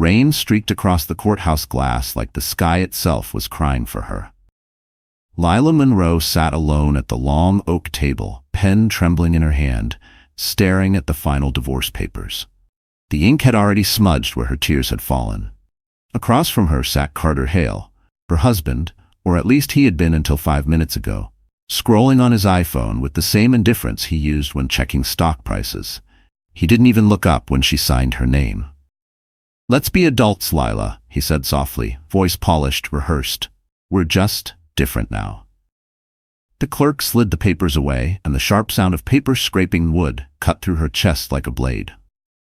Rain streaked across the courthouse glass like the sky itself was crying for her. Laya Monroe sat alone at the long oak table, pen trembling in her hand, staring at the final divorce papers. The ink had already smudged where her tears had fallen. Across from her sat Carter Hale, her husband, or at least he had been until 5 minutes ago, scrolling on his iPhone with the same indifference he used when checking stock prices. He didn't even look up when she signed her name. "Let's be adults, Lila," he said softly, voice polished, rehearsed. "We're just different now." The clerk slid the papers away, and the sharp sound of paper scraping wood cut through her chest like a blade.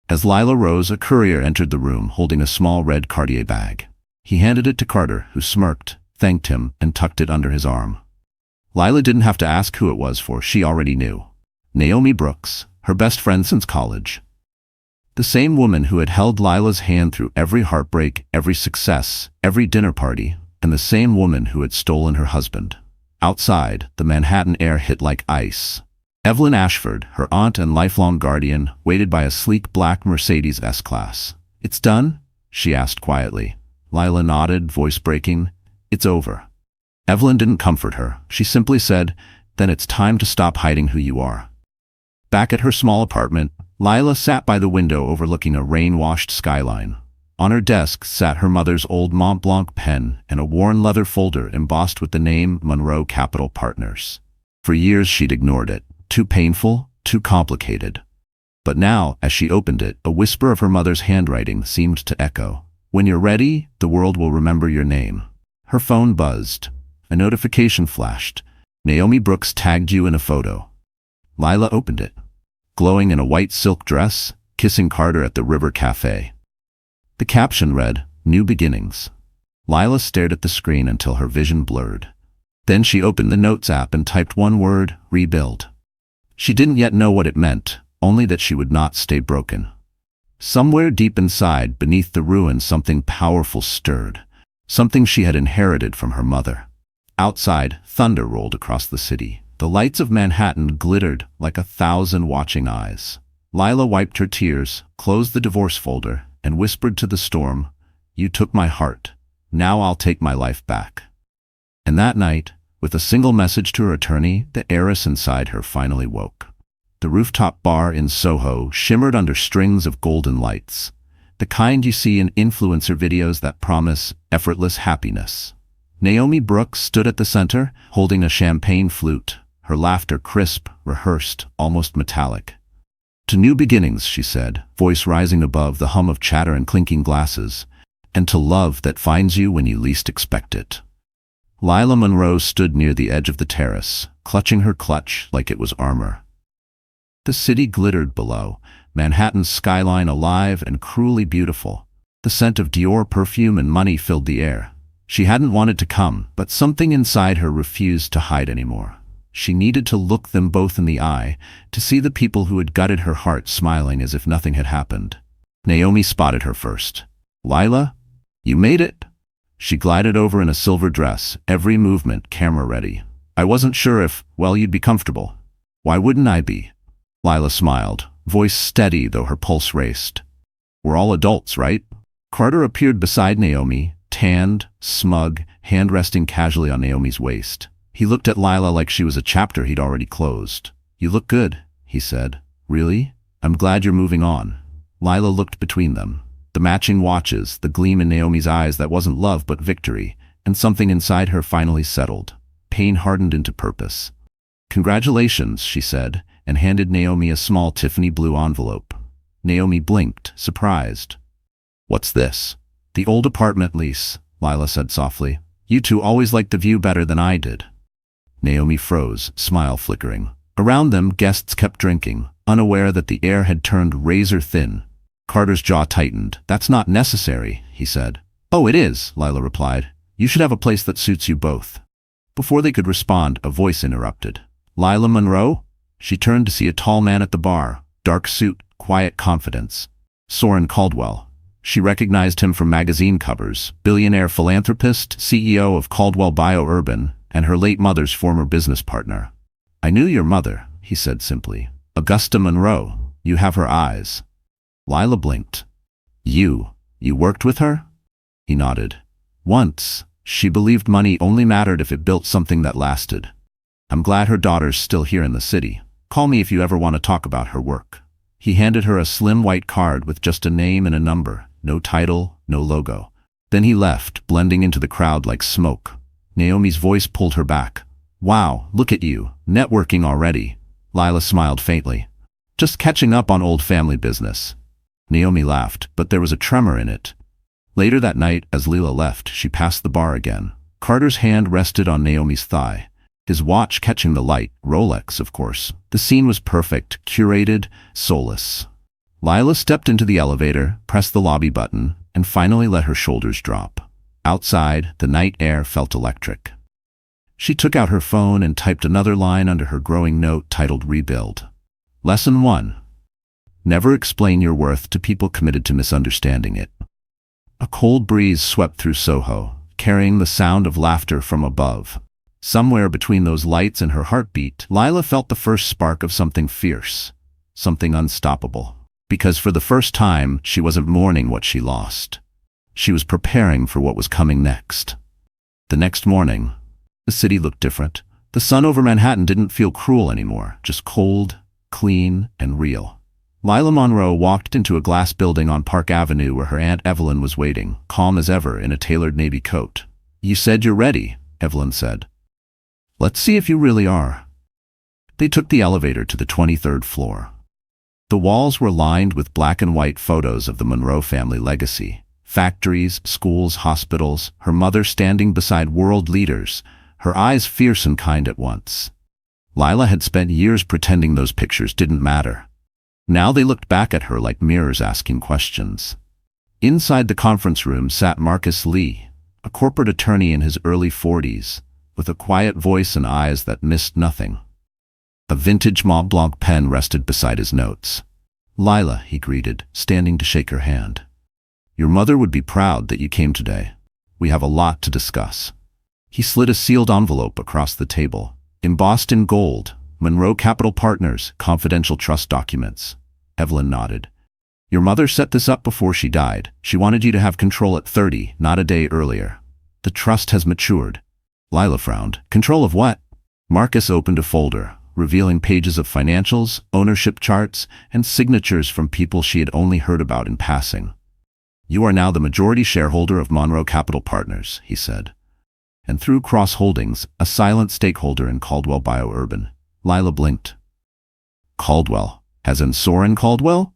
As Lila rose, a courier entered the room holding a small red Cartier bag. He handed it to Carter, who smirked, thanked him, and tucked it under his arm. Lila didn't have to ask who it was, for she already knew. Naomi Brooks, her best friend since college. The same woman who had held Lila's hand through every heartbreak, every success, every dinner party, and the same woman who had stolen her husband. Outside, the Manhattan air hit like ice. Evelyn Ashford, her aunt and lifelong guardian, waited by a sleek black Mercedes S-Class. "It's done?" she asked quietly. Lila nodded, voice breaking. "It's over." Evelyn didn't comfort her. She simply said, "Then it's time to stop hiding who you are." Back at her small apartment, Lila sat by the window overlooking a rain-washed skyline. On her desk sat her mother's old Mont Blanc pen and a worn leather folder embossed with the name Monroe Capital Partners. For years she'd ignored it. Too painful, too complicated. But now, as she opened it, a whisper of her mother's handwriting seemed to echo. "When you're ready, the world will remember your name." Her phone buzzed. A notification flashed. "Naomi Brooks tagged you in a photo." Lila opened it. Glowing in a white silk dress, kissing Carter at the River Cafe. The caption read, "New Beginnings." Lila stared at the screen until her vision blurred. Then she opened the Notes app and typed one word, "Rebuild." She didn't yet know what it meant, only that she would not stay broken. Somewhere deep inside, beneath the ruins, something powerful stirred, something she had inherited from her mother. Outside, thunder rolled across the city. The lights of Manhattan glittered like 1,000 watching eyes. Lila wiped her tears, closed the divorce folder, and whispered to the storm, "You took my heart. Now I'll take my life back." And that night, with a single message to her attorney, the heiress inside her finally woke. The rooftop bar in Soho shimmered under strings of golden lights, the kind you see in influencer videos that promise effortless happiness. Naomi Brooks stood at the center, holding a champagne flute, her laughter crisp, rehearsed, almost metallic. "To new beginnings," she said, voice rising above the hum of chatter and clinking glasses, "and to love that finds you when you least expect it." Laya Monroe stood near the edge of the terrace, clutching her clutch like it was armor. The city glittered below, Manhattan's skyline alive and cruelly beautiful. The scent of Dior perfume and money filled the air. She hadn't wanted to come, but something inside her refused to hide anymore. She needed to look them both in the eye, to see the people who had gutted her heart smiling as if nothing had happened. Naomi spotted her first. "Lila, you made it." She glided over in a silver dress, every movement camera-ready. "I wasn't sure if, well, you'd be comfortable." "Why wouldn't I be?" Lila smiled, voice steady though her pulse raced. "We're all adults, right?" Carter appeared beside Naomi, tanned, smug, hand resting casually on Naomi's waist. He looked at Lila like she was a chapter he'd already closed. "You look good," he said. "Really? I'm glad you're moving on." Lila looked between them. The matching watches, the gleam in Naomi's eyes that wasn't love but victory, and something inside her finally settled. Pain hardened into purpose. "Congratulations," she said, and handed Naomi a small Tiffany blue envelope. Naomi blinked, surprised. "What's this?" "The old apartment lease," Lila said softly. "You two always liked the view better than I did." Naomi froze, smile flickering. Around them, guests kept drinking, unaware that the air had turned razor thin. Carter's jaw tightened. "That's not necessary," he said. "Oh, it is," Lila replied. "You should have a place that suits you both." Before they could respond, a voice interrupted. "Laya Monroe?" She turned to see a tall man at the bar, dark suit, quiet confidence. Soren Caldwell. She recognized him from magazine covers, billionaire philanthropist, CEO of Caldwell Bio-Urban, and her late mother's former business partner. "I knew your mother," he said simply. "Augusta Monroe. You have her eyes." Lila blinked. "You." You worked with her? He nodded. Once. She believed money only mattered if it built something that lasted. I'm glad her daughter's still here in the city. Call me if you ever want to talk about her work. He handed her a slim white card with just a name and a number, no title, no logo. Then he left, blending into the crowd like smoke. Naomi's voice pulled her back. Wow, look at you, networking already. Lila smiled faintly. Just catching up on old family business. Naomi laughed, but there was a tremor in it. Later that night, as Lila left, she passed the bar again. Carter's hand rested on Naomi's thigh. His watch catching the light, Rolex, of course. The scene was perfect, curated, soulless. Lila stepped into the elevator, pressed the lobby button, and finally let her shoulders drop. Outside, the night air felt electric. She took out her phone and typed another line under her growing note titled Rebuild. Lesson 1. Never explain your worth to people committed to misunderstanding it. A cold breeze swept through Soho, carrying the sound of laughter from above. Somewhere between those lights and her heartbeat, Lila felt the first spark of something fierce, something unstoppable. Because for the first time, she wasn't mourning what she lost. She was preparing for what was coming next. The next morning, the city looked different. The sun over Manhattan didn't feel cruel anymore, just cold, clean, and real. Laya Monroe walked into a glass building on Park Avenue where her Aunt Evelyn was waiting, calm as ever in a tailored navy coat. You said you're ready, Evelyn said. Let's see if you really are. They took the elevator to the 23rd floor. The walls were lined with black and white photos of the Monroe family legacy. Factories, schools, hospitals, her mother standing beside world leaders, her eyes fierce and kind at once. Lila had spent years pretending those pictures didn't matter. Now they looked back at her like mirrors asking questions. Inside the conference room sat Marcus Lee, a corporate attorney in his early 40s, with a quiet voice and eyes that missed nothing. A vintage Mont Blanc pen rested beside his notes. Lila, he greeted, standing to shake her hand. Your mother would be proud that you came today. We have a lot to discuss. He slid a sealed envelope across the table. Embossed in gold, Monroe Capital Partners, confidential trust documents. Evelyn nodded. Your mother set this up before she died. She wanted you to have control at 30, not a day earlier. The trust has matured. Lila frowned. Control of what? Marcus opened a folder, revealing pages of financials, ownership charts, and signatures from people she had only heard about in passing. You are now the majority shareholder of Monroe Capital Partners, he said. And through Cross Holdings, a silent stakeholder in Caldwell BioUrban. Lila blinked. Caldwell, as in Soren Caldwell?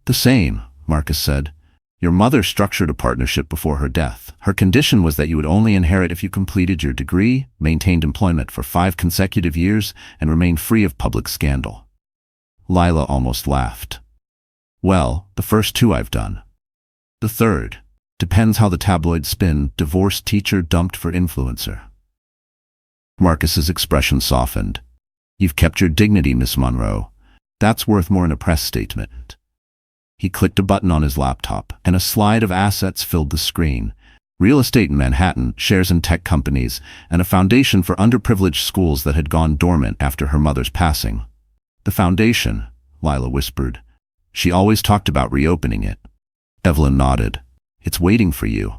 The same, Marcus said. Your mother structured a partnership before her death. Her condition was that you would only inherit if you completed your degree, maintained employment for 5 consecutive years, and remained free of public scandal. Lila almost laughed. Well, the first 2 I've done. The third. Depends how the tabloids spin, divorced teacher dumped for influencer. Marcus's expression softened. You've kept your dignity, Miss Monroe. That's worth more in a press statement. He clicked a button on his laptop, and a slide of assets filled the screen. Real estate in Manhattan, shares in tech companies, and a foundation for underprivileged schools that had gone dormant after her mother's passing. The foundation, Lila whispered. She always talked about reopening it. Evelyn nodded. It's waiting for you.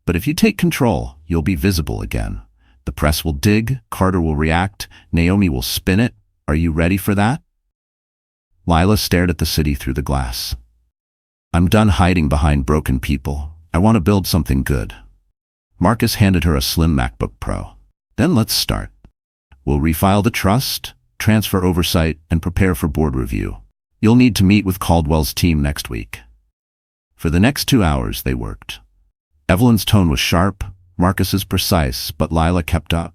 But if you take control, you'll be visible again. The press will dig, Carter will react, Naomi will spin it. Are you ready for that? Lila stared at the city through the glass. I'm done hiding behind broken people. I want to build something good. Marcus handed her a slim MacBook Pro. Then let's start. We'll refile the trust, transfer oversight, and prepare for board review. You'll need to meet with Caldwell's team next week. For the next 2 hours, they worked. Evelyn's tone was sharp, Marcus's precise, but Lila kept up.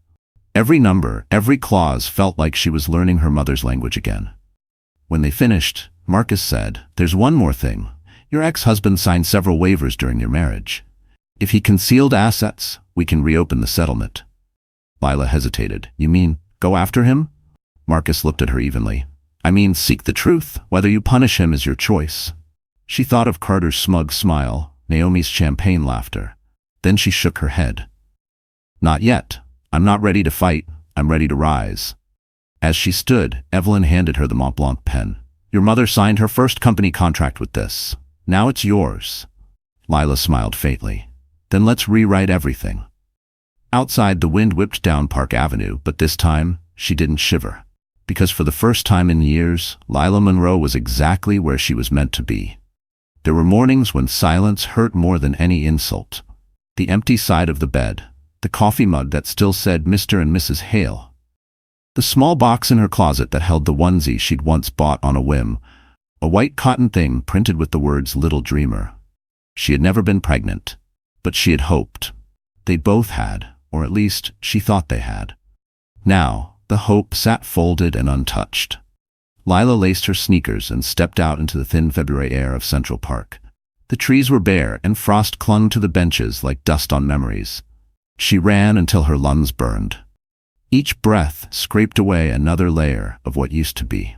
Every number, every clause felt like she was learning her mother's language again. When they finished, Marcus said, There's one more thing. Your ex-husband signed several waivers during your marriage. If he concealed assets, we can reopen the settlement. Lila hesitated. You mean, go after him? Marcus looked at her evenly. I mean, seek the truth. Whether you punish him is your choice. She thought of Carter's smug smile, Naomi's champagne laughter. Then she shook her head. Not yet. I'm not ready to fight. I'm ready to rise. As she stood, Evelyn handed her the Mont Blanc pen. Your mother signed her first company contract with this. Now it's yours. Lila smiled faintly. Then let's rewrite everything. Outside, the wind whipped down Park Avenue, but this time, she didn't shiver. Because for the first time in years, Laya Monroe was exactly where she was meant to be. There were mornings when silence hurt more than any insult. The empty side of the bed, the coffee mug that still said Mr. and Mrs. Hale, the small box in her closet that held the onesie she'd once bought on a whim, a white cotton thing printed with the words "Little Dreamer." She had never been pregnant, but she had hoped. They both had, or at least she thought they had. Now, the hope sat folded and untouched. Lila laced her sneakers and stepped out into the thin February air of Central Park. The trees were bare and frost clung to the benches like dust on memories. She ran until her lungs burned. Each breath scraped away another layer of what used to be.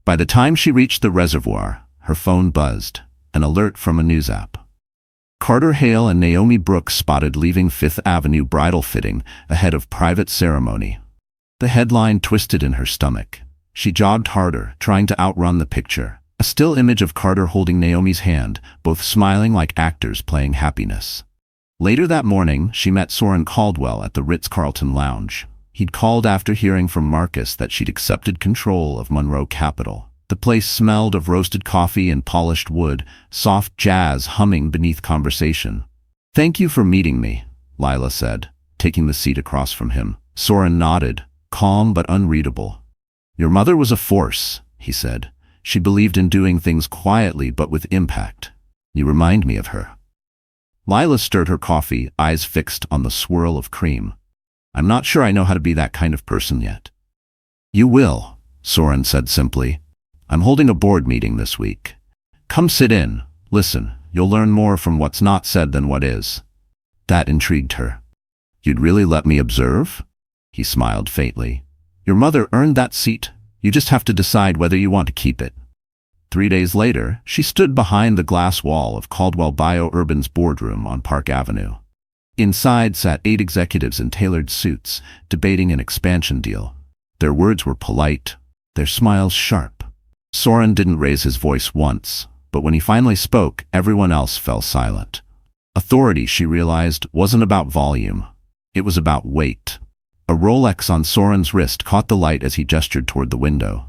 By the time she reached the reservoir, her phone buzzed, an alert from a news app. Carter Hale and Naomi Brooks spotted leaving Fifth Avenue bridal fitting ahead of private ceremony. The headline twisted in her stomach. She jogged harder, trying to outrun the picture. A still image of Carter holding Naomi's hand, both smiling like actors playing happiness. Later that morning, she met Soren Caldwell at the Ritz-Carlton lounge. He'd called after hearing from Marcus that she'd accepted control of Monroe Capital. The place smelled of roasted coffee and polished wood, soft jazz humming beneath conversation. "Thank you for meeting me," Lila said, taking the seat across from him. Soren nodded, calm but unreadable. "Your mother was a force," he said. "She believed in doing things quietly but with impact. You remind me of her." Lila stirred her coffee, eyes fixed on the swirl of cream. "I'm not sure I know how to be that kind of person yet." "You will," Soren said simply. "I'm holding a board meeting this week. Come sit in, listen, you'll learn more from what's not said than what is." That intrigued her. "You'd really let me observe?" He smiled faintly. "Your mother earned that seat. You just have to decide whether you want to keep it." 3 days later, she stood behind the glass wall of Caldwell Bio-Urban's boardroom on Park Avenue. Inside sat 8 executives in tailored suits, debating an expansion deal. Their words were polite, their smiles sharp. Soren didn't raise his voice once, but when he finally spoke, everyone else fell silent. Authority, she realized, wasn't about volume. It was about weight. A Rolex on Soren's wrist caught the light as he gestured toward the window.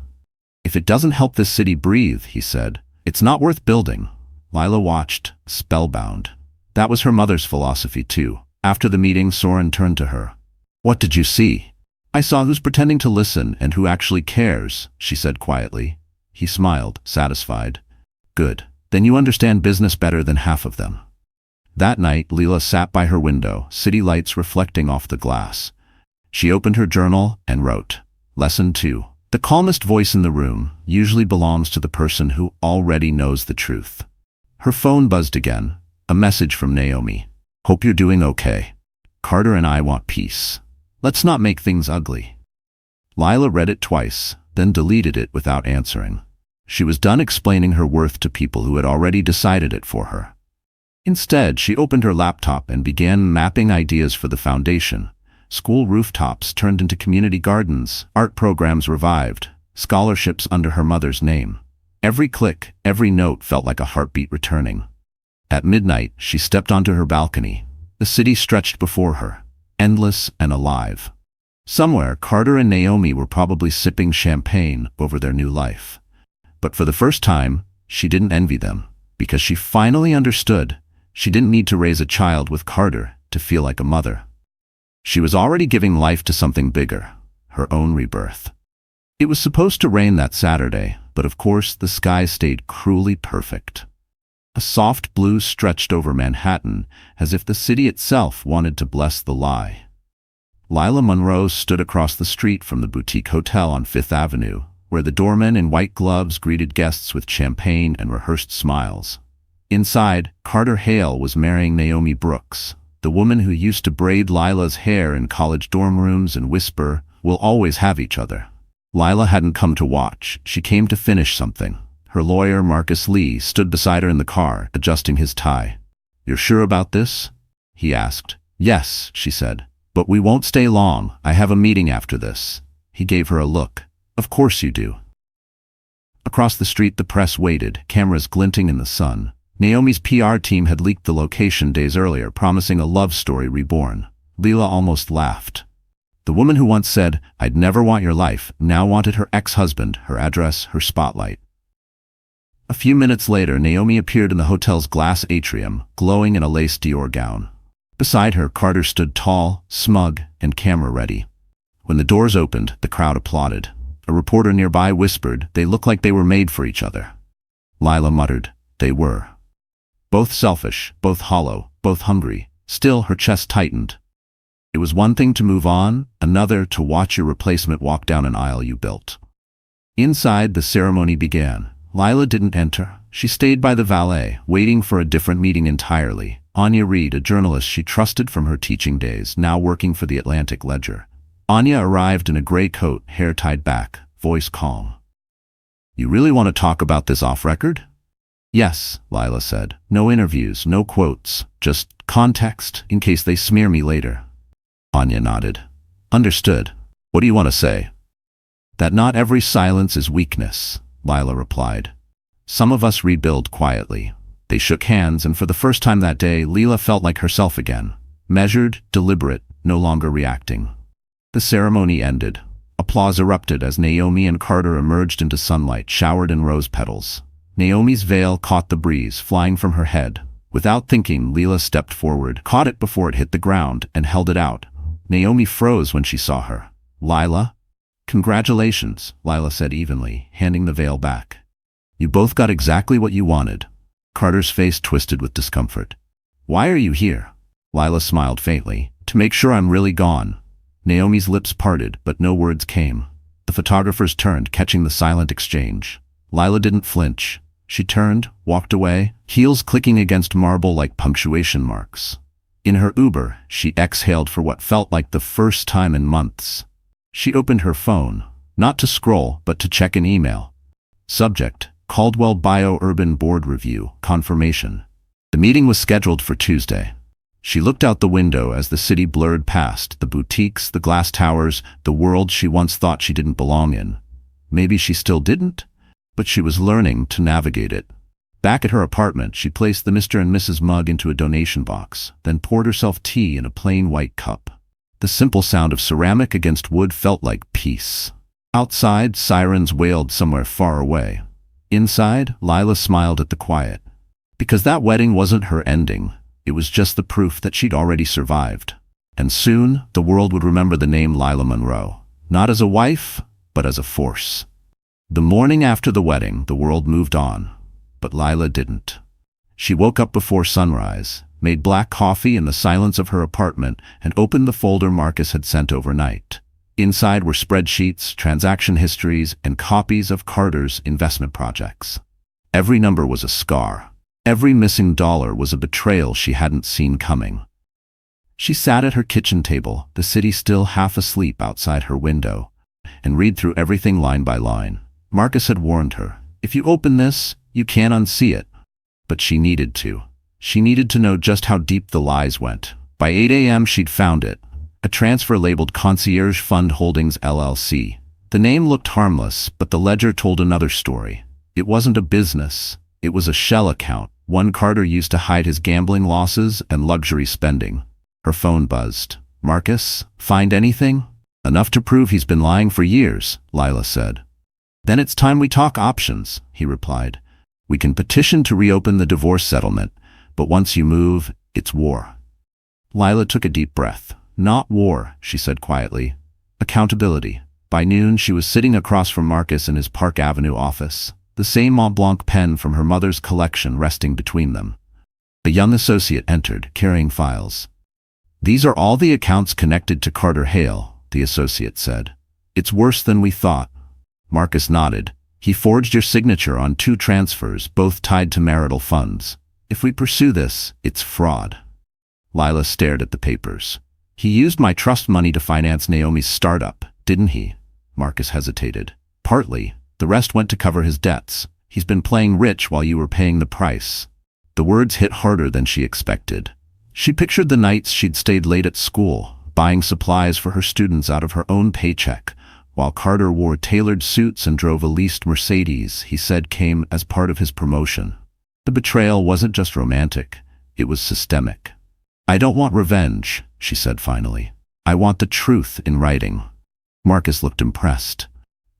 "If it doesn't help this city breathe," he said, "it's not worth building." Lila watched, spellbound. That was her mother's philosophy, too. After the meeting, Soren turned to her. "What did you see?" "I saw who's pretending to listen and who actually cares," she said quietly. He smiled, satisfied. "Good. Then you understand business better than half of them." That night, Lila sat by her window, city lights reflecting off the glass. She opened her journal and wrote, Lesson 2. The calmest voice in the room usually belongs to the person who already knows the truth. Her phone buzzed again. A message from Naomi. "Hope you're doing okay. Carter and I want peace. Let's not make things ugly." Lila read it twice, then deleted it without answering. She was done explaining her worth to people who had already decided it for her. Instead, she opened her laptop and began mapping ideas for the foundation. School rooftops turned into community gardens, art programs revived, scholarships under her mother's name. Every click, every note felt like a heartbeat returning. At midnight, she stepped onto her balcony. The city stretched before her, endless and alive. Somewhere, Carter and Naomi were probably sipping champagne over their new life. But for the first time, she didn't envy them, because she finally understood she didn't need to raise a child with Carter to feel like a mother. She was already giving life to something bigger, her own rebirth. It was supposed to rain that Saturday, but of course the sky stayed cruelly perfect. A soft blue stretched over Manhattan, as if the city itself wanted to bless the lie. Laya Monroe stood across the street from the boutique hotel on Fifth Avenue, where the doorman in white gloves greeted guests with champagne and rehearsed smiles. Inside, Carter Hale was marrying Naomi Brooks, the woman who used to braid Lila's hair in college dorm rooms and whisper, "We'll always have each other." Lila hadn't come to watch, she came to finish something. Her lawyer, Marcus Lee, stood beside her in the car, adjusting his tie. "You're sure about this?" he asked. "Yes," she said. "But we won't stay long. I have a meeting after this." He gave her a look. "Of course you do." Across the street, the press waited, cameras glinting in the sun. Naomi's PR team had leaked the location days earlier, promising a love story reborn. Leela almost laughed. The woman who once said, "I'd never want your life," now wanted her ex-husband, her address, her spotlight. A few minutes later, Naomi appeared in the hotel's glass atrium, glowing in a lace Dior gown. Beside her, Carter stood tall, smug, and camera-ready. When the doors opened, the crowd applauded. A reporter nearby whispered, "They look like they were made for each other." Lila muttered, "They were." Both selfish, both hollow, both hungry. Still, her chest tightened. It was one thing to move on, another to watch your replacement walk down an aisle you built. Inside, the ceremony began. Lila didn't enter. She stayed by the valet, waiting for a different meeting entirely. Anya Reed, a journalist she trusted from her teaching days, now working for the Atlantic Ledger. Anya arrived in a gray coat, hair tied back, voice calm. "You really want to talk about this off-record?" "Yes," Lila said. "No interviews, no quotes, just context, in case they smear me later." Anya nodded. "Understood. What do you want to say?" "That not every silence is weakness," Lila replied. "Some of us rebuild quietly." They shook hands, and for the first time that day, Leela felt like herself again. Measured, deliberate, no longer reacting. The ceremony ended. Applause erupted as Naomi and Carter emerged into sunlight, showered in rose petals. Naomi's veil caught the breeze, flying from her head. Without thinking, Leela stepped forward, caught it before it hit the ground, and held it out. Naomi froze when she saw her. "Lila?" "Congratulations," Lila said evenly, handing the veil back. "You both got exactly what you wanted." Carter's face twisted with discomfort. "Why are you here?" Lila smiled faintly. "To make sure I'm really gone." Naomi's lips parted, but no words came. The photographers turned, catching the silent exchange. Lila didn't flinch. She turned, walked away, heels clicking against marble like punctuation marks. In her Uber, she exhaled for what felt like the first time in months. She opened her phone, not to scroll, but to check an email. Subject: Caldwell Bio-Urban Board Review, Confirmation. The meeting was scheduled for Tuesday. She looked out the window as the city blurred past, the boutiques, the glass towers, the world she once thought she didn't belong in. Maybe she still didn't, but she was learning to navigate it. Back at her apartment, she placed the Mr. and Mrs. mug into a donation box, then poured herself tea in a plain white cup. The simple sound of ceramic against wood felt like peace. Outside, sirens wailed somewhere far away. Inside, Lila smiled at the quiet. Because that wedding wasn't her ending. It was just the proof that she'd already survived. And soon, the world would remember the name Laya Monroe. Not as a wife, but as a force. The morning after the wedding, the world moved on. But Lila didn't. She woke up before sunrise, made black coffee in the silence of her apartment, and opened the folder Marcus had sent overnight. Inside were spreadsheets, transaction histories, and copies of Carter's investment projects. Every number was a scar. Every missing dollar was a betrayal she hadn't seen coming. She sat at her kitchen table, the city still half asleep outside her window, and read through everything line by line. Marcus had warned her, "If you open this, you can't unsee it." But she needed to. She needed to know just how deep the lies went. By 8 a.m. she'd found it. A transfer labeled Concierge Fund Holdings LLC. The name looked harmless, but the ledger told another story. It wasn't a business. It was a shell account, one Carter used to hide his gambling losses and luxury spending. Her phone buzzed. "Marcus, find anything?" "Enough to prove he's been lying for years," Lila said. "Then it's time we talk options," he replied. "We can petition to reopen the divorce settlement, but once you move, it's war." Lila took a deep breath. "Not war," she said quietly. "Accountability." By noon, she was sitting across from Marcus in his Park Avenue office, the same Mont Blanc pen from her mother's collection resting between them. A young associate entered, carrying files. "These are all the accounts connected to Carter Hale," the associate said. "It's worse than we thought." Marcus nodded. "He forged your signature on 2 transfers, both tied to marital funds. If we pursue this, it's fraud." Lila stared at the papers. "He used my trust money to finance Naomi's startup, didn't he?" Marcus hesitated. "Partly. The rest went to cover his debts. He's been playing rich while you were paying the price." The words hit harder than she expected. She pictured the nights she'd stayed late at school, buying supplies for her students out of her own paycheck, while Carter wore tailored suits and drove a leased Mercedes he said came as part of his promotion. The betrayal wasn't just romantic, it was systemic. "I don't want revenge," she said finally. "I want the truth in writing." Marcus looked impressed.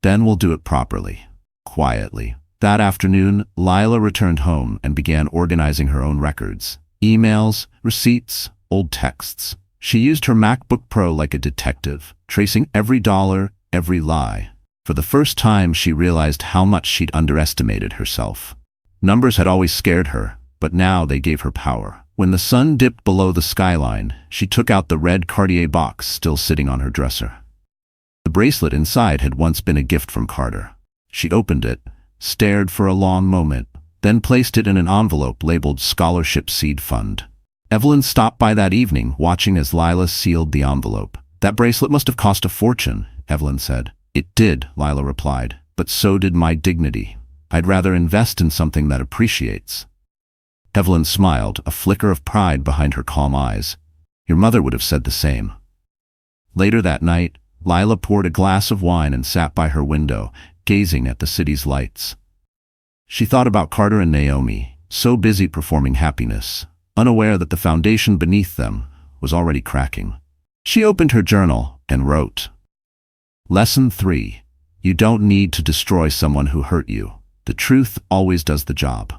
"Then we'll do it properly." Quietly. That afternoon, Lila returned home and began organizing her own records. Emails, receipts, old texts. She used her MacBook Pro like a detective, tracing every dollar, every lie. For the first time, she realized how much she'd underestimated herself. Numbers had always scared her, but now they gave her power. When the sun dipped below the skyline, she took out the red Cartier box still sitting on her dresser. The bracelet inside had once been a gift from Carter. She opened it, stared for a long moment, then placed it in an envelope labeled Scholarship Seed Fund. Evelyn stopped by that evening, watching as Lila sealed the envelope. "That bracelet must have cost a fortune," Evelyn said. "It did," Lila replied, "but so did my dignity. I'd rather invest in something that appreciates." Evelyn smiled, a flicker of pride behind her calm eyes. "Your mother would have said the same." Later that night, Lila poured a glass of wine and sat by her window, gazing at the city's lights. She thought about Carter and Naomi, so busy performing happiness, unaware that the foundation beneath them was already cracking. She opened her journal and wrote, "Lesson 3. You don't need to destroy someone who hurt you. The truth always does the job."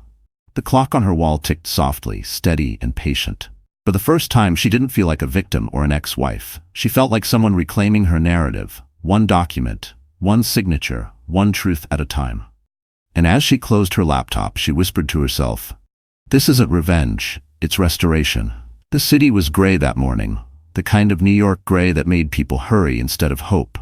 The clock on her wall ticked softly, steady and patient. For the first time, she didn't feel like a victim or an ex-wife. She felt like someone reclaiming her narrative, one document, one signature, one truth at a time. And as she closed her laptop, she whispered to herself, "This isn't revenge, it's restoration." The city was gray that morning, the kind of New York gray that made people hurry instead of hope.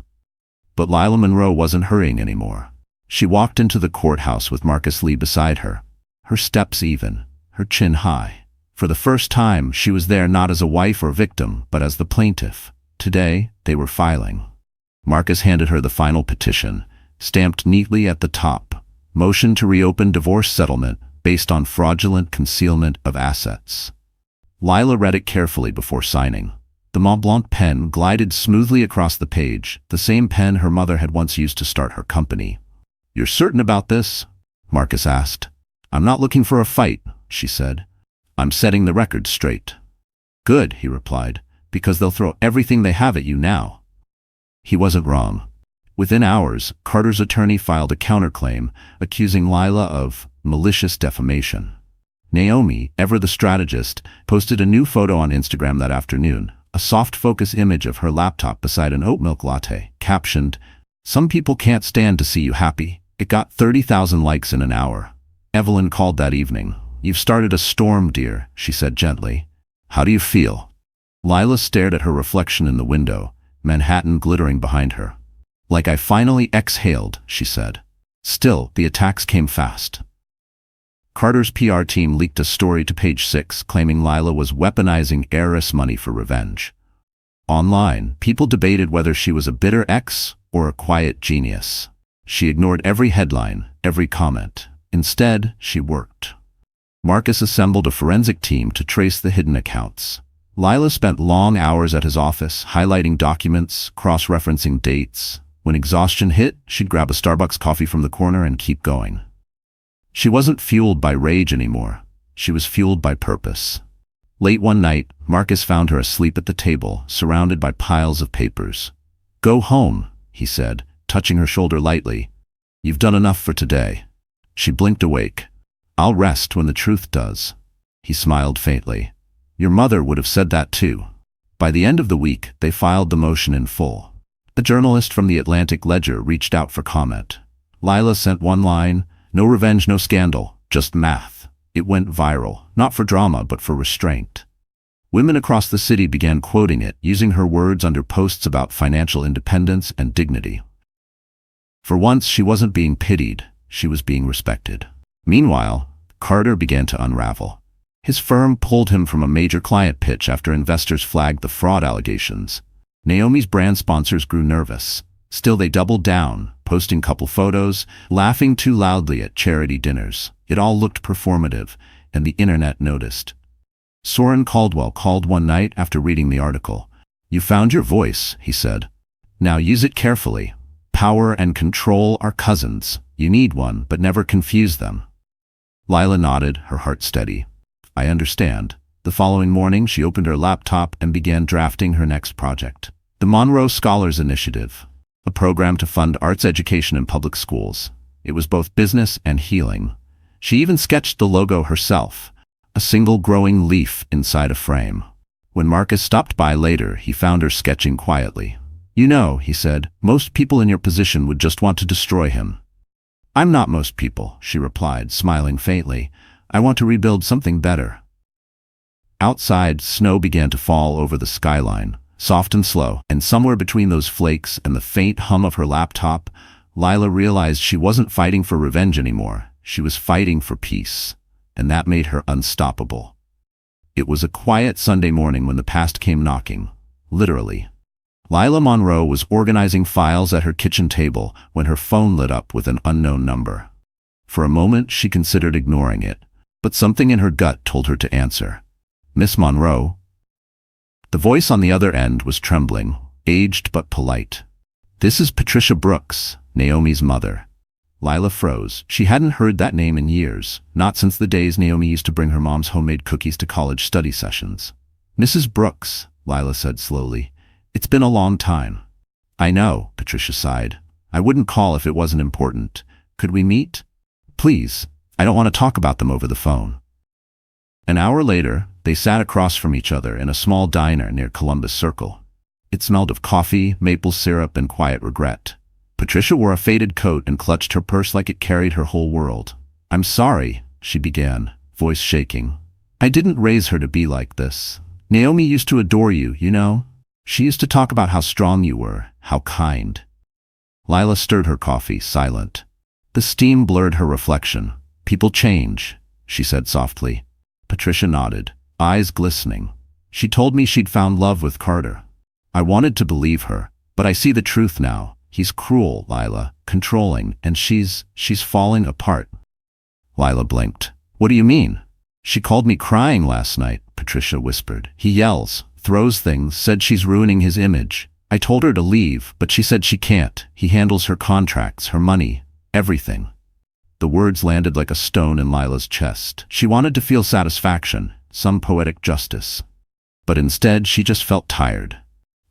But Laya Monroe wasn't hurrying anymore. She walked into the courthouse with Marcus Lee beside her, her steps even, her chin high. For the first time, she was there not as a wife or victim, but as the plaintiff. Today, they were filing. Marcus handed her the final petition, stamped neatly at the top, "Motion to reopen divorce settlement based on fraudulent concealment of assets." Lila read it carefully before signing. The Mont Blanc pen glided smoothly across the page, the same pen her mother had once used to start her company. "You're certain about this?" Marcus asked. "I'm not looking for a fight," she said. "I'm setting the record straight." "Good," he replied, "because they'll throw everything they have at you now." He wasn't wrong. Within hours, Carter's attorney filed a counterclaim, accusing Lila of malicious defamation. Naomi, ever the strategist, posted a new photo on Instagram that afternoon, a soft focus image of her laptop beside an oat milk latte, captioned, "Some people can't stand to see you happy." It got 30,000 likes in an hour. Evelyn called that evening. "You've started a storm, dear," she said gently. "How do you feel?" Lila stared at her reflection in the window, Manhattan glittering behind her. "Like I finally exhaled," she said. Still, the attacks came fast. Carter's PR team leaked a story to Page 6 claiming Lila was weaponizing heiress money for revenge. Online, people debated whether she was a bitter ex or a quiet genius. She ignored every headline, every comment. Instead, she worked. Marcus assembled a forensic team to trace the hidden accounts. Lila spent long hours at his office, highlighting documents, cross-referencing dates. When exhaustion hit, she'd grab a Starbucks coffee from the corner and keep going. She wasn't fueled by rage anymore. She was fueled by purpose. Late one night, Marcus found her asleep at the table, surrounded by piles of papers. "Go home," he said, touching her shoulder lightly. "You've done enough for today." She blinked awake. "I'll rest when the truth does." He smiled faintly. "Your mother would have said that too." By the end of the week, they filed the motion in full. A journalist from the Atlantic Ledger reached out for comment. Lila sent one line, "No revenge, no scandal, just math." It went viral, not for drama but for restraint. Women across the city began quoting it, using her words under posts about financial independence and dignity. For once, she wasn't being pitied, she was being respected. Meanwhile, Carter began to unravel. His firm pulled him from a major client pitch after investors flagged the fraud allegations. Naomi's brand sponsors grew nervous. Still, they doubled down, posting couple photos, laughing too loudly at charity dinners. It all looked performative, and the internet noticed. Soren Caldwell called one night after reading the article. "You found your voice," he said. "Now use it carefully. Power and control are cousins. You need one, but never confuse them." Lila nodded, her heart steady. I understand. The following morning, she opened her laptop and began drafting her next project. The Monroe Scholars Initiative, a program to fund arts education in public schools. It was both business and healing. She even sketched the logo herself, a single growing leaf inside a frame. When Marcus stopped by later, he found her sketching quietly. You know, he said, most people in your position would just want to destroy him. I'm not most people, she replied, smiling faintly. I want to rebuild something better. Outside, snow began to fall over the skyline, soft and slow, and somewhere between those flakes and the faint hum of her laptop, Lila realized she wasn't fighting for revenge anymore. She was fighting for peace, and that made her unstoppable. It was a quiet Sunday morning when the past came knocking, literally. Laya Monroe was organizing files at her kitchen table when her phone lit up with an unknown number. For a moment, she considered ignoring it, but something in her gut told her to answer. Miss Monroe? The voice on the other end was trembling, aged but polite. This is Patricia Brooks, Naomi's mother. Lila froze. She hadn't heard that name in years, not since the days Naomi used to bring her mom's homemade cookies to college study sessions. Mrs. Brooks, Lila said slowly. It's been a long time. I know, Patricia sighed. I wouldn't call if it wasn't important. Could we meet? Please. I don't want to talk about them over the phone. An hour later, they sat across from each other in a small diner near Columbus Circle. It smelled of coffee, maple syrup, and quiet regret. Patricia wore a faded coat and clutched her purse like it carried her whole world. I'm sorry, she began, voice shaking. I didn't raise her to be like this. Naomi used to adore you, you know? She used to talk about how strong you were, how kind. Lila stirred her coffee, silent. The steam blurred her reflection. People change, she said softly. Patricia nodded, eyes glistening. She told me she'd found love with Carter. I wanted to believe her, but I see the truth now. He's cruel, Lila, controlling, and she's falling apart. Lila blinked. What do you mean? She called me crying last night, Patricia whispered. He yells, throws things, said she's ruining his image. I told her to leave, but she said she can't. He handles her contracts, her money, everything. The words landed like a stone in Lila's chest. She wanted to feel satisfaction, some poetic justice. But instead, she just felt tired.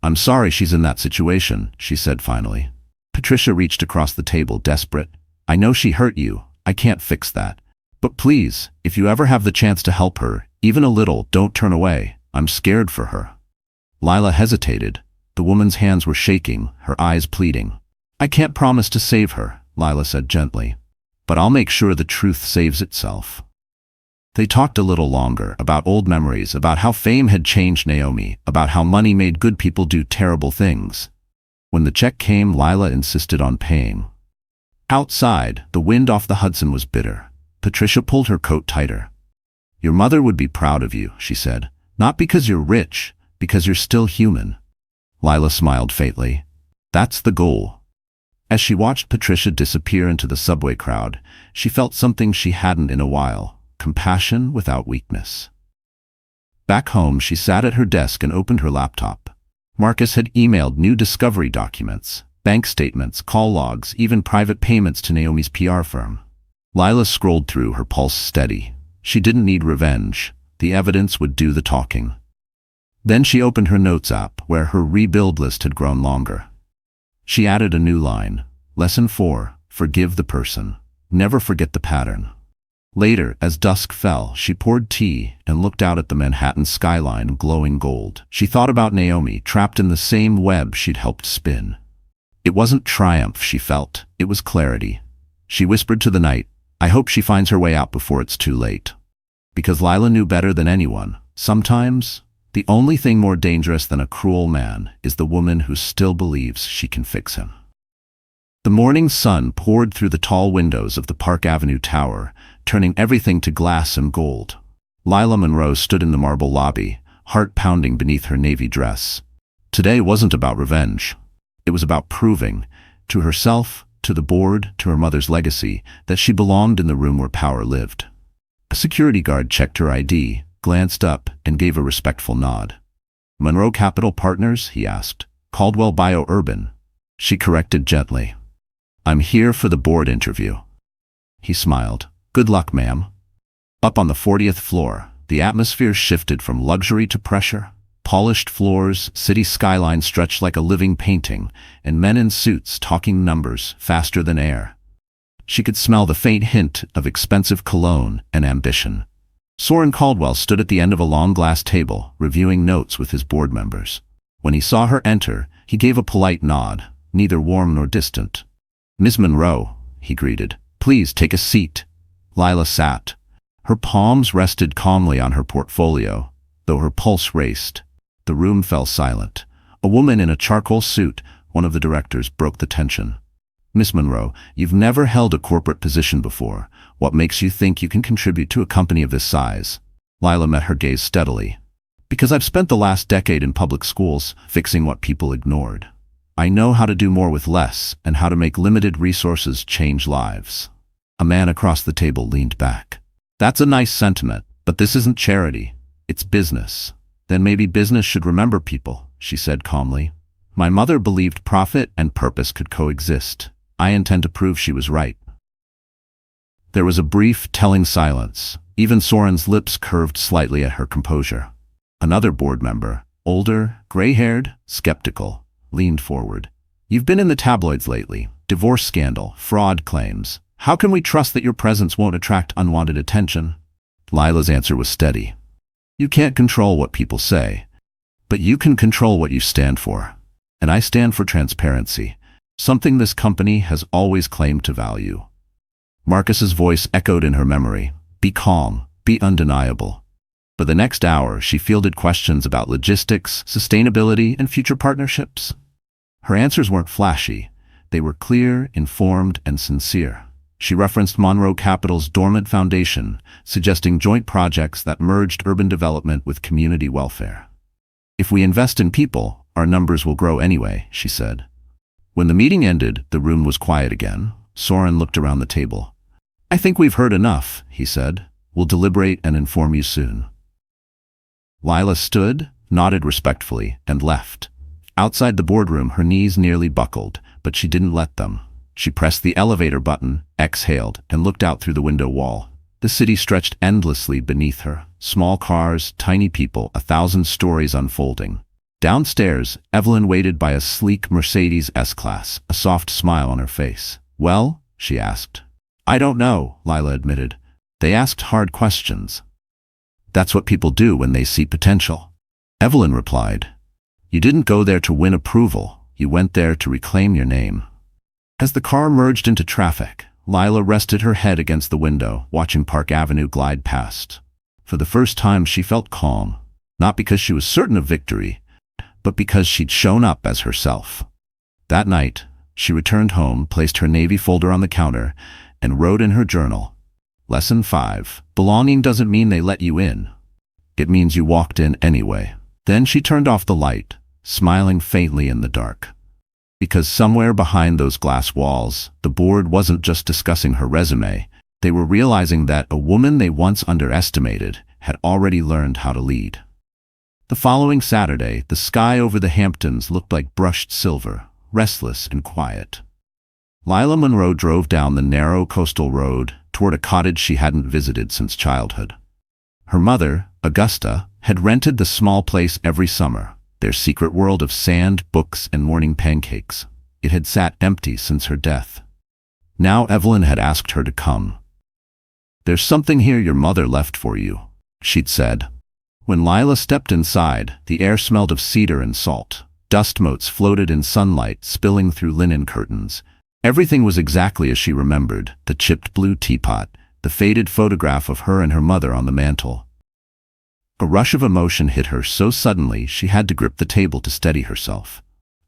I'm sorry she's in that situation, she said finally. Patricia reached across the table, desperate. I know she hurt you. I can't fix that. But please, if you ever have the chance to help her, even a little, don't turn away. I'm scared for her. Lila hesitated. The woman's hands were shaking, her eyes pleading. I can't promise to save her, Lila said gently. But I'll make sure the truth saves itself. They talked a little longer, about old memories, about how fame had changed Naomi, about how money made good people do terrible things. When the check came, Lila insisted on paying. Outside, the wind off the Hudson was bitter. Patricia pulled her coat tighter. Your mother would be proud of you, she said. Not because you're rich, because you're still human. Lila smiled faintly. That's the goal. As she watched Patricia disappear into the subway crowd, she felt something she hadn't in a while. Compassion without weakness. Back home, she sat at her desk and opened her laptop. Marcus had emailed new discovery documents, bank statements, call logs, even private payments to Naomi's PR firm. Lila scrolled through, her pulse steady. She didn't need revenge. The evidence would do the talking. Then she opened her notes app, where her rebuild list had grown longer. She added a new line. Lesson 4, forgive the person. Never forget the pattern. Later, as dusk fell, she poured tea and looked out at the Manhattan skyline glowing gold. She thought about Naomi, trapped in the same web she'd helped spin. It wasn't triumph she felt, it was clarity. She whispered to the night, I hope she finds her way out before it's too late. Because Lila knew better than anyone, sometimes, the only thing more dangerous than a cruel man is the woman who still believes she can fix him. The morning sun poured through the tall windows of the Park Avenue Tower, turning everything to glass and gold. Laya Monroe stood in the marble lobby, heart pounding beneath her navy dress. Today wasn't about revenge. It was about proving, to herself, to the board, to her mother's legacy, that she belonged in the room where power lived. A security guard checked her ID, glanced up, and gave a respectful nod. Monroe Capital Partners, he asked. Caldwell Bio-Urban. She corrected gently. I'm here for the board interview. He smiled. Good luck, ma'am. Up on the 40th floor, the atmosphere shifted from luxury to pressure. Polished floors, city skyline stretched like a living painting, and men in suits talking numbers faster than air. She could smell the faint hint of expensive cologne and ambition. Soren Caldwell stood at the end of a long glass table, reviewing notes with his board members. When he saw her enter, he gave a polite nod, neither warm nor distant. "Miss Monroe," he greeted, "please take a seat." Lila sat. Her palms rested calmly on her portfolio, though her pulse raced. The room fell silent. A woman in a charcoal suit, one of the directors, broke the tension. "Miss Monroe, you've never held a corporate position before. What makes you think you can contribute to a company of this size?" Lila met her gaze steadily. "Because I've spent the last decade in public schools, fixing what people ignored. I know how to do more with less, and how to make limited resources change lives." A man across the table leaned back. "That's a nice sentiment, but this isn't charity. It's business." "Then maybe business should remember people," she said calmly. "My mother believed profit and purpose could coexist. I intend to prove she was right." There was a brief, telling silence. Even Soren's lips curved slightly at her composure. Another board member, older, gray-haired, skeptical, leaned forward. "You've been in the tabloids lately. Divorce scandal, fraud claims. How can we trust that your presence won't attract unwanted attention?" Lila's answer was steady. "You can't control what people say, but you can control what you stand for. And I stand for transparency, something this company has always claimed to value." Marcus's voice echoed in her memory. "Be calm, be undeniable." For the next hour, she fielded questions about logistics, sustainability, and future partnerships. Her answers weren't flashy. They were clear, informed, and sincere. She referenced Monroe Capital's dormant foundation, suggesting joint projects that merged urban development with community welfare. "If we invest in people, our numbers will grow anyway," she said. When the meeting ended, the room was quiet again. Soren looked around the table. "I think we've heard enough," he said. "We'll deliberate and inform you soon." Lila stood, nodded respectfully, and left. Outside the boardroom, her knees nearly buckled, but she didn't let them. She pressed the elevator button, exhaled, and looked out through the window wall. The city stretched endlessly beneath her. Small cars, tiny people, 1,000 stories unfolding. Downstairs, Evelyn waited by a sleek Mercedes S-Class, a soft smile on her face. "Well?" she asked. "I don't know," Lila admitted. "They asked hard questions." "That's what people do when they see potential." Evelyn replied. "You didn't go there to win approval. You went there to reclaim your name." As the car merged into traffic, Lila rested her head against the window, watching Park Avenue glide past. For the first time, she felt calm, not because she was certain of victory, but because she'd shown up as herself. That night, she returned home, placed her Navy folder on the counter, and wrote in her journal, "Lesson 5. Belonging doesn't mean they let you in. It means you walked in anyway." Then she turned off the light, smiling faintly in the dark. Because somewhere behind those glass walls, the board wasn't just discussing her resume. They were realizing that a woman they once underestimated had already learned how to lead. The following Saturday, the sky over the Hamptons looked like brushed silver, restless and quiet. Laya Monroe drove down the narrow coastal road toward a cottage she hadn't visited since childhood. Her mother, Augusta, had rented the small place every summer, their secret world of sand, books, and morning pancakes. It had sat empty since her death. Now Evelyn had asked her to come. "There's something here your mother left for you," she'd said. When Lila stepped inside, the air smelled of cedar and salt. Dust motes floated in sunlight, spilling through linen curtains. Everything was exactly as she remembered: the chipped blue teapot, the faded photograph of her and her mother on the mantel. A rush of emotion hit her so suddenly she had to grip the table to steady herself.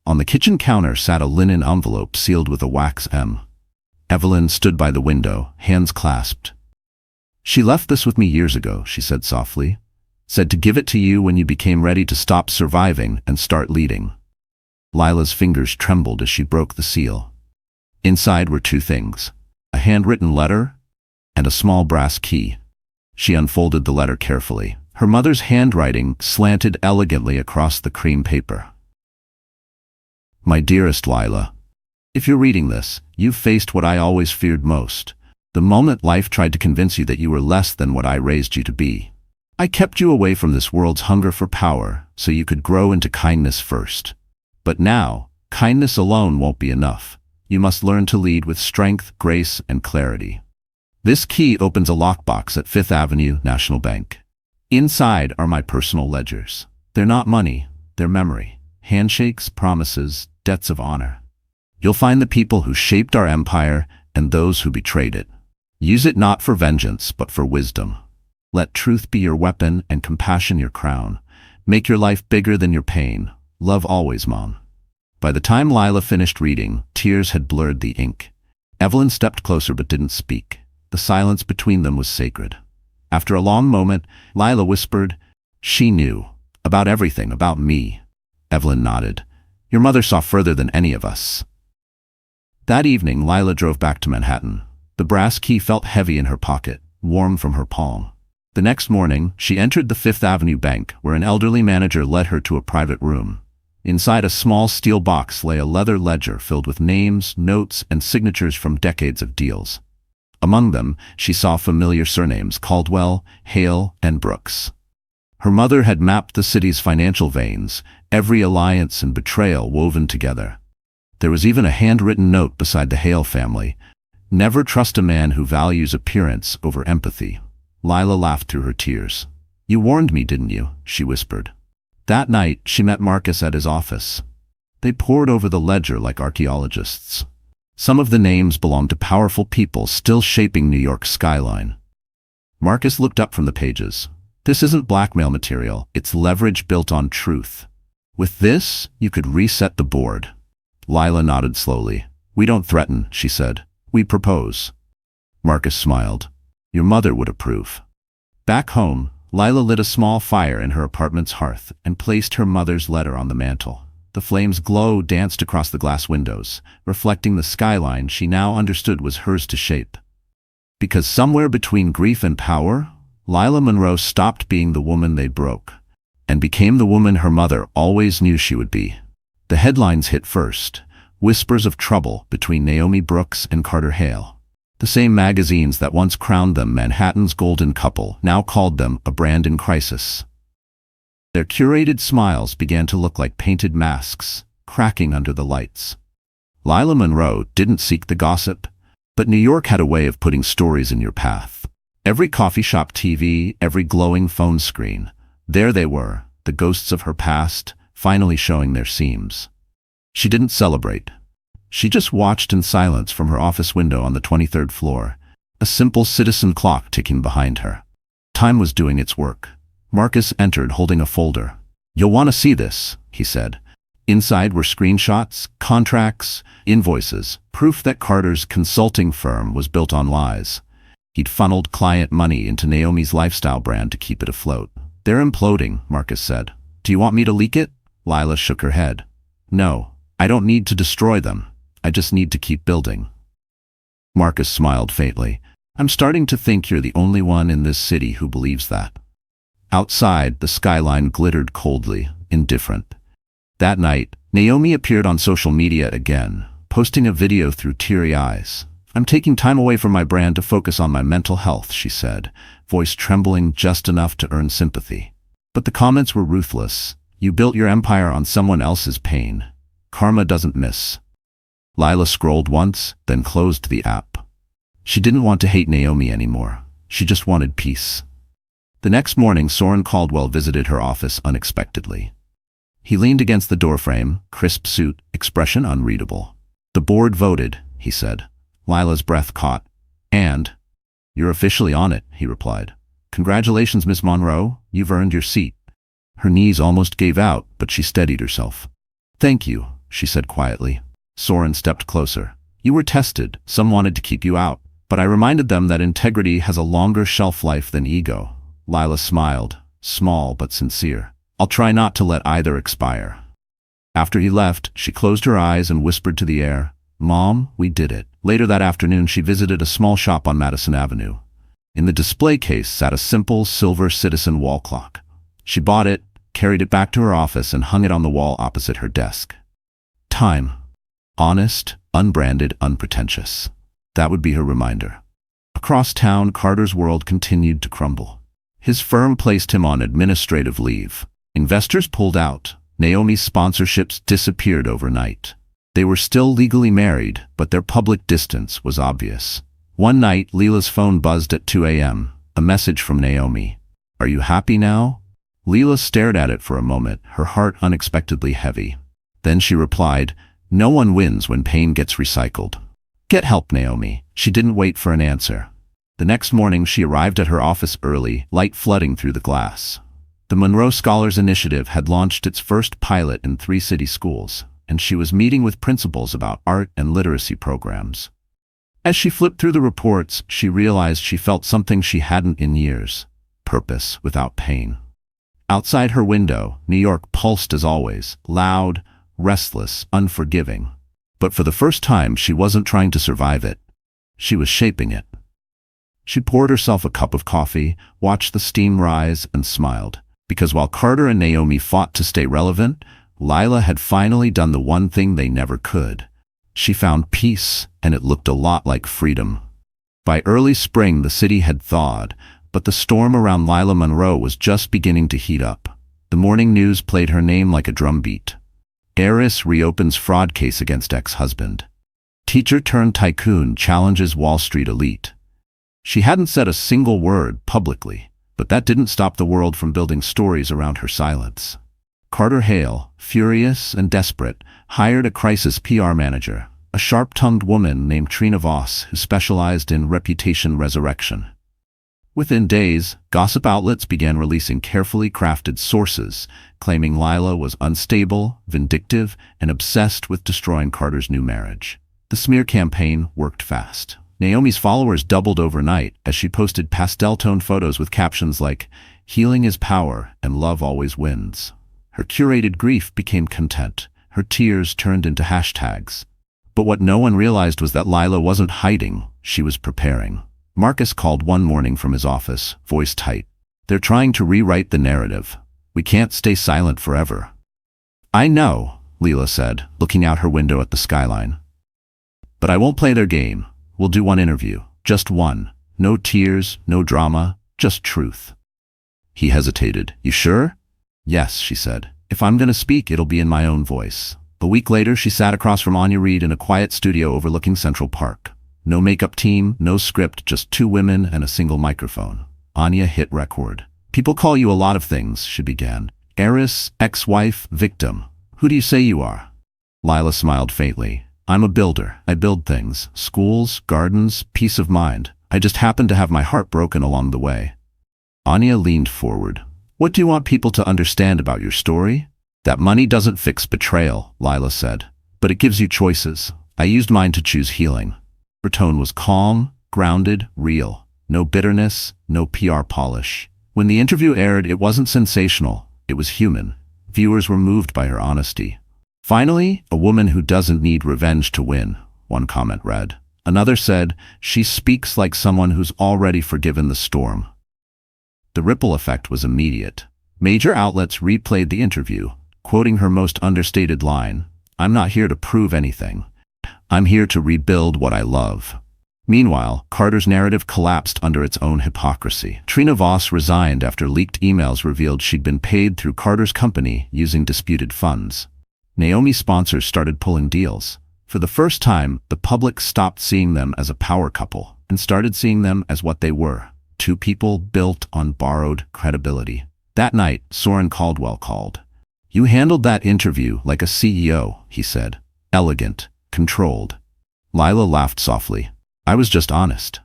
On the kitchen counter sat a linen envelope sealed with a wax M. Evelyn stood by the window, hands clasped. "She left this with me years ago," she said softly. "Said to give it to you when you became ready to stop surviving and start leading." Lila's fingers trembled as she broke the seal. Inside were two things: a handwritten letter and a small brass key. She unfolded the letter carefully. Her mother's handwriting slanted elegantly across the cream paper. "My dearest Lila, if you're reading this, you've faced what I always feared most. The moment life tried to convince you that you were less than what I raised you to be. I kept you away from this world's hunger for power so you could grow into kindness first. But now, kindness alone won't be enough. You must learn to lead with strength, grace, and clarity. This key opens a lockbox at Fifth Avenue National Bank. Inside are my personal ledgers. They're not money, they're memory. Handshakes, promises, debts of honor. You'll find the people who shaped our empire and those who betrayed it. Use it not for vengeance, but for wisdom. Let truth be your weapon and compassion your crown. Make your life bigger than your pain. Love always, Mom. By the time Lila finished reading, tears had blurred the ink. Evelyn stepped closer but didn't speak. The silence between them was sacred. After a long moment, Lila whispered, "She knew. About everything, about me." Evelyn nodded. "Your mother saw further than any of us." That evening, Lila drove back to Manhattan. The brass key felt heavy in her pocket, warm from her palm. The next morning, she entered the Fifth Avenue Bank, where an elderly manager led her to a private room. Inside a small steel box lay a leather ledger filled with names, notes, and signatures from decades of deals. Among them, she saw familiar surnames: Caldwell, Hale, and Brooks. Her mother had mapped the city's financial veins, every alliance and betrayal woven together. There was even a handwritten note beside the Hale family: "Never trust a man who values appearance over empathy." Lila laughed through her tears. "You warned me, didn't you?" she whispered. That night, she met Marcus at his office. They pored over the ledger like archaeologists. Some of the names belonged to powerful people still shaping New York's skyline. Marcus looked up from the pages. "This isn't blackmail material, it's leverage built on truth. With this, you could reset the board." Lila nodded slowly. "We don't threaten," she said. "We propose." Marcus smiled. "Your mother would approve." Back home, Lila lit a small fire in her apartment's hearth and placed her mother's letter on the mantel. The flame's glow danced across the glass windows, reflecting the skyline she now understood was hers to shape. Because somewhere between grief and power, Laya Monroe stopped being the woman they broke, and became the woman her mother always knew she would be. The headlines hit first: "Whispers of Trouble Between Naomi Brooks and Carter Hale." The same magazines that once crowned them Manhattan's golden couple now called them a brand in crisis. Their curated smiles began to look like painted masks, cracking under the lights. Laya Monroe didn't seek the gossip, but New York had a way of putting stories in your path. Every coffee shop TV, every glowing phone screen, there they were, the ghosts of her past, finally showing their seams. She didn't celebrate. She just watched in silence from her office window on the 23rd floor, a simple citizen clock ticking behind her. Time was doing its work. Marcus entered holding a folder. "You'll want to see this," he said. Inside were screenshots, contracts, invoices, proof that Carter's consulting firm was built on lies. He'd funneled client money into Naomi's lifestyle brand to keep it afloat. "They're imploding," Marcus said. "Do you want me to leak it?" Lila shook her head. "No, I don't need to destroy them. I just need to keep building." Marcus smiled faintly. "I'm starting to think you're the only one in this city who believes that." Outside, the skyline glittered coldly, indifferent. That night, Naomi appeared on social media again, posting a video through teary eyes. "I'm taking time away from my brand to focus on my mental health," she said, voice trembling just enough to earn sympathy. But the comments were ruthless. "You built your empire on someone else's pain. Karma doesn't miss." Lila scrolled once, then closed the app. She didn't want to hate Naomi anymore. She just wanted peace. The next morning, Soren Caldwell visited her office unexpectedly. He leaned against the doorframe, crisp suit, expression unreadable. "The board voted," he said. Lila's breath caught. "And?" "You're officially on it," he replied. "Congratulations, Miss Monroe. You've earned your seat." Her knees almost gave out, but she steadied herself. "Thank you," she said quietly. Soren stepped closer. "You were tested. Some wanted to keep you out. But I reminded them that integrity has a longer shelf life than ego." Lila smiled, small but sincere. "I'll try not to let either expire." After he left, she closed her eyes and whispered to the air, "Mom, we did it." Later that afternoon, she visited a small shop on Madison Avenue. In the display case sat a simple silver Citizen wall clock. She bought it, carried it back to her office, and hung it on the wall opposite her desk. Time. Honest, unbranded, unpretentious. That would be her reminder. Across town, Carter's world continued to crumble. His firm placed him on administrative leave. Investors pulled out. Naomi's sponsorships disappeared overnight. They were still legally married, but their public distance was obvious. One night, Leela's phone buzzed at 2 a.m. A message from Naomi. "Are you happy now?" Leela stared at it for a moment, her heart unexpectedly heavy. Then she replied, "No one wins when pain gets recycled. Get help, Naomi." She didn't wait for an answer. The next morning, she arrived at her office early, light flooding through the glass. The Monroe Scholars Initiative had launched its first pilot in 3 city schools, and she was meeting with principals about art and literacy programs. As she flipped through the reports, she realized she felt something she hadn't in years: purpose without pain. Outside her window, New York pulsed as always, loud, restless, unforgiving. But for the first time, she wasn't trying to survive it. She was shaping it. She poured herself a cup of coffee, watched the steam rise, and smiled. Because while Carter and Naomi fought to stay relevant, Lila had finally done the one thing they never could. She found peace, and it looked a lot like freedom. By early spring, the city had thawed, but the storm around Laya Monroe was just beginning to heat up. The morning news played her name like a drumbeat. Heiress reopens fraud case against ex-husband. Teacher turned tycoon challenges Wall Street elite. She hadn't said a single word publicly, but that didn't stop the world from building stories around her silence. Carter Hale, furious and desperate, hired a crisis PR manager, a sharp-tongued woman named Trina Voss who specialized in reputation resurrection. Within days, gossip outlets began releasing carefully crafted sources, claiming Lila was unstable, vindictive, and obsessed with destroying Carter's new marriage. The smear campaign worked fast. Naomi's followers doubled overnight as she posted pastel-toned photos with captions like, "Healing is power and love always wins." Her curated grief became content. Her tears turned into hashtags. But what no one realized was that Lila wasn't hiding, she was preparing. Marcus called one morning from his office, voice tight. "They're trying to rewrite the narrative. We can't stay silent forever." "I know," Leela said, looking out her window at the skyline. "But I won't play their game. We'll do one interview. Just one. No tears, no drama, just truth." He hesitated. "You sure?" "Yes," she said. "If I'm going to speak, it'll be in my own voice." A week later, she sat across from Anya Reed in a quiet studio overlooking Central Park. No makeup team, no script, just 2 women and a single microphone. Anya hit record. "People call you a lot of things," she began. "Heiress, ex-wife, victim. Who do you say you are?" Lila smiled faintly. "I'm a builder. I build things. Schools, gardens, peace of mind. I just happen to have my heart broken along the way." Anya leaned forward. "What do you want people to understand about your story?" "That money doesn't fix betrayal," Lila said. "But it gives you choices. I used mine to choose healing." Her tone was calm, grounded, real. No bitterness, no PR polish. When the interview aired, it wasn't sensational. It was human. Viewers were moved by her honesty. "Finally, a woman who doesn't need revenge to win," one comment read. Another said, "She speaks like someone who's already forgiven the storm." The ripple effect was immediate. Major outlets replayed the interview, quoting her most understated line, "I'm not here to prove anything. I'm here to rebuild what I love." Meanwhile, Carter's narrative collapsed under its own hypocrisy. Trina Voss resigned after leaked emails revealed she'd been paid through Carter's company using disputed funds. Naomi's sponsors started pulling deals. For the first time, the public stopped seeing them as a power couple and started seeing them as what they were: 2 people built on borrowed credibility. That night, Soren Caldwell called. "You handled that interview like a CEO," he said. "Elegant, controlled." Lila laughed softly. "I was just honest."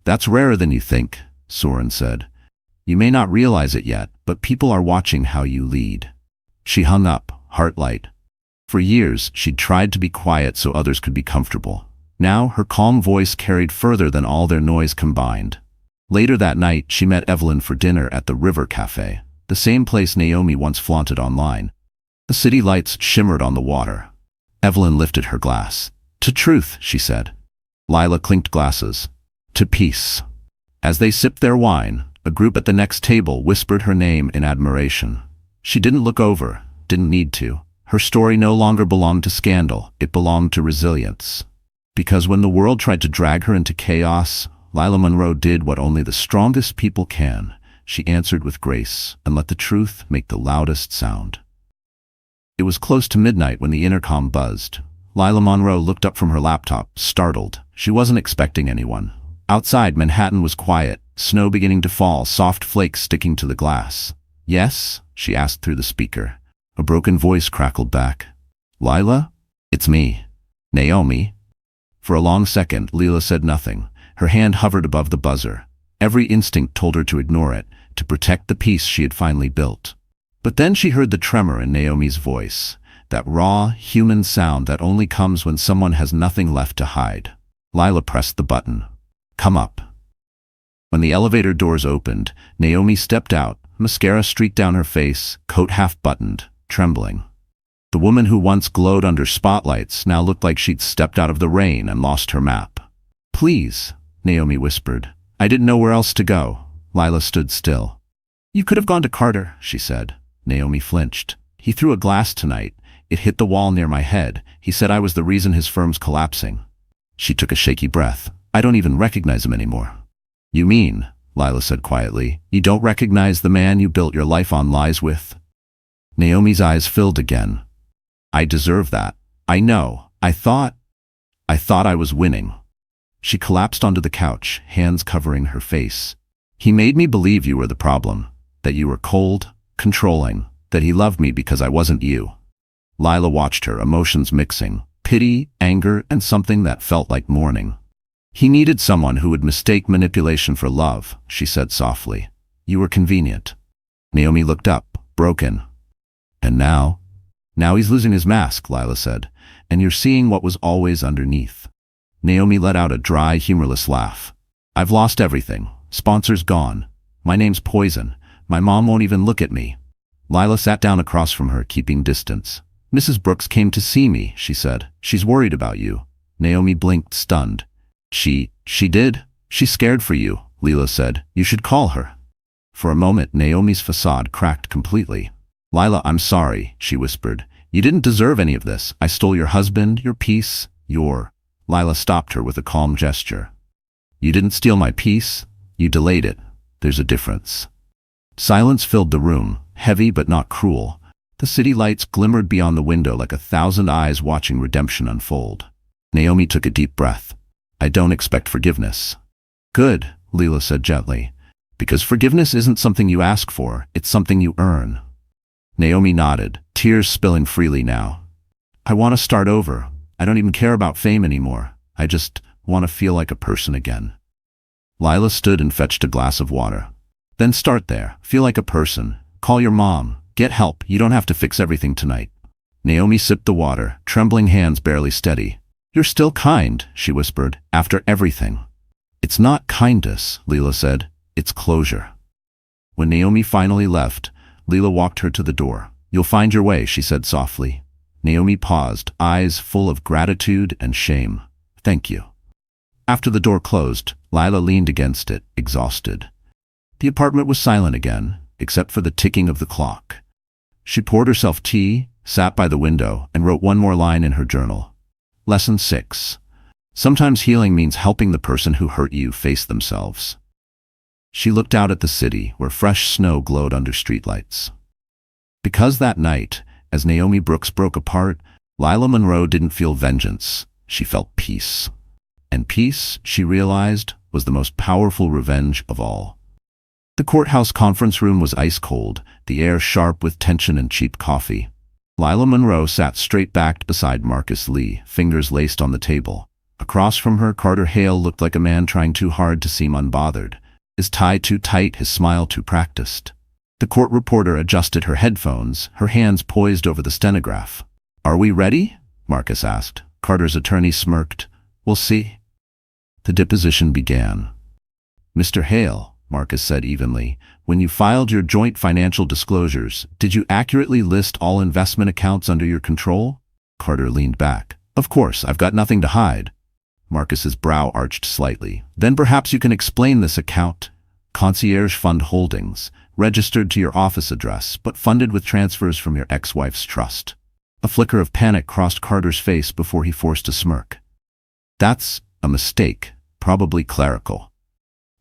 "That's rarer than you think," Soren said. "You may not realize it yet, but people are watching how you lead." She hung up, heart light. For years, she'd tried to be quiet so others could be comfortable. Now, her calm voice carried further than all their noise combined. Later that night, she met Evelyn for dinner at the River Cafe, the same place Naomi once flaunted online. The city lights shimmered on the water. Evelyn lifted her glass. "To truth," she said. Lila clinked glasses. "To peace." As they sipped their wine, a group at the next table whispered her name in admiration. She didn't look over, didn't need to. Her story no longer belonged to scandal, it belonged to resilience. Because when the world tried to drag her into chaos, Laya Monroe did what only the strongest people can. She answered with grace and let the truth make the loudest sound. It was close to midnight when the intercom buzzed. Laya Monroe looked up from her laptop, startled. She wasn't expecting anyone. Outside, Manhattan was quiet, snow beginning to fall, soft flakes sticking to the glass. "Yes?" she asked through the speaker. A broken voice crackled back. "Lila? It's me. Naomi." For a long second, Lila said nothing. Her hand hovered above the buzzer. Every instinct told her to ignore it, to protect the peace she had finally built. But then she heard the tremor in Naomi's voice, that raw, human sound that only comes when someone has nothing left to hide. Lila pressed the button. "Come up." When the elevator doors opened, Naomi stepped out, mascara streaked down her face, coat half-buttoned, trembling. The woman who once glowed under spotlights now looked like she'd stepped out of the rain and lost her map. "Please," Naomi whispered. "I didn't know where else to go." Lila stood still. "You could have gone to Carter," she said. Naomi flinched. "He threw a glass tonight. It hit the wall near my head. He said I was the reason his firm's collapsing." She took a shaky breath. "I don't even recognize him anymore." "You mean," Lila said quietly, "you don't recognize the man you built your life on lies with?" Naomi's eyes filled again. "I deserve that. I know. I thought I was winning." She collapsed onto the couch, hands covering her face. "He made me believe you were the problem, that you were cold, controlling, that he loved me because I wasn't you." Lila watched her, emotions mixing, pity, anger, and something that felt like mourning. "He needed someone who would mistake manipulation for love," she said softly. "You were convenient." Naomi looked up, broken. "And now?" "Now he's losing his mask," Lila said, "and you're seeing what was always underneath." Naomi let out a dry, humorless laugh. "I've lost everything. Sponsors gone. My name's poison. My mom won't even look at me." Lila sat down across from her, keeping distance. "Mrs. Brooks came to see me," she said. "She's worried about you." Naomi blinked, stunned. She did? She's scared for you," Lila said. "You should call her." For a moment, Naomi's facade cracked completely. "Lila, I'm sorry," she whispered. "You didn't deserve any of this. I stole your husband, your peace, your—" Lila stopped her with a calm gesture. "You didn't steal my peace. You delayed it. There's a difference." Silence filled the room, heavy but not cruel. The city lights glimmered beyond the window like 1,000 eyes watching redemption unfold. Naomi took a deep breath. "I don't expect forgiveness." "Good," Lila said gently, "because forgiveness isn't something you ask for, it's something you earn." Naomi nodded, tears spilling freely now. "I want to start over. I don't even care about fame anymore. I just want to feel like a person again." Lila stood and fetched a glass of water. "Then start there. Feel like a person. Call your mom. Get help. You don't have to fix everything tonight." Naomi sipped the water, trembling hands barely steady. "You're still kind," she whispered, "after everything." "It's not kindness," Lila said. "It's closure." When Naomi finally left, Lila walked her to the door. "You'll find your way," she said softly. Naomi paused, eyes full of gratitude and shame. "Thank you." After the door closed, Lila leaned against it, exhausted. The apartment was silent again, except for the ticking of the clock. She poured herself tea, sat by the window, and wrote one more line in her journal. Lesson 6. Sometimes healing means helping the person who hurt you face themselves. She looked out at the city, where fresh snow glowed under streetlights. Because that night, as Naomi Brooks broke apart, Laya Monroe didn't feel vengeance. She felt peace. And peace, she realized, was the most powerful revenge of all. The courthouse conference room was ice-cold, the air sharp with tension and cheap coffee. Laya Monroe sat straight-backed beside Marcus Lee, fingers laced on the table. Across from her, Carter Hale looked like a man trying too hard to seem unbothered, his tie too tight, his smile too practiced. The court reporter adjusted her headphones, her hands poised over the stenograph. "Are we ready?" Marcus asked. Carter's attorney smirked. "We'll see." The deposition began. "Mr. Hale," Marcus said evenly, "when you filed your joint financial disclosures, did you accurately list all investment accounts under your control?" Carter leaned back. "Of course, I've got nothing to hide." Marcus's brow arched slightly. "Then perhaps you can explain this account. Concierge Fund Holdings, registered to your office address, but funded with transfers from your ex-wife's trust." A flicker of panic crossed Carter's face before he forced a smirk. "That's a mistake, probably clerical."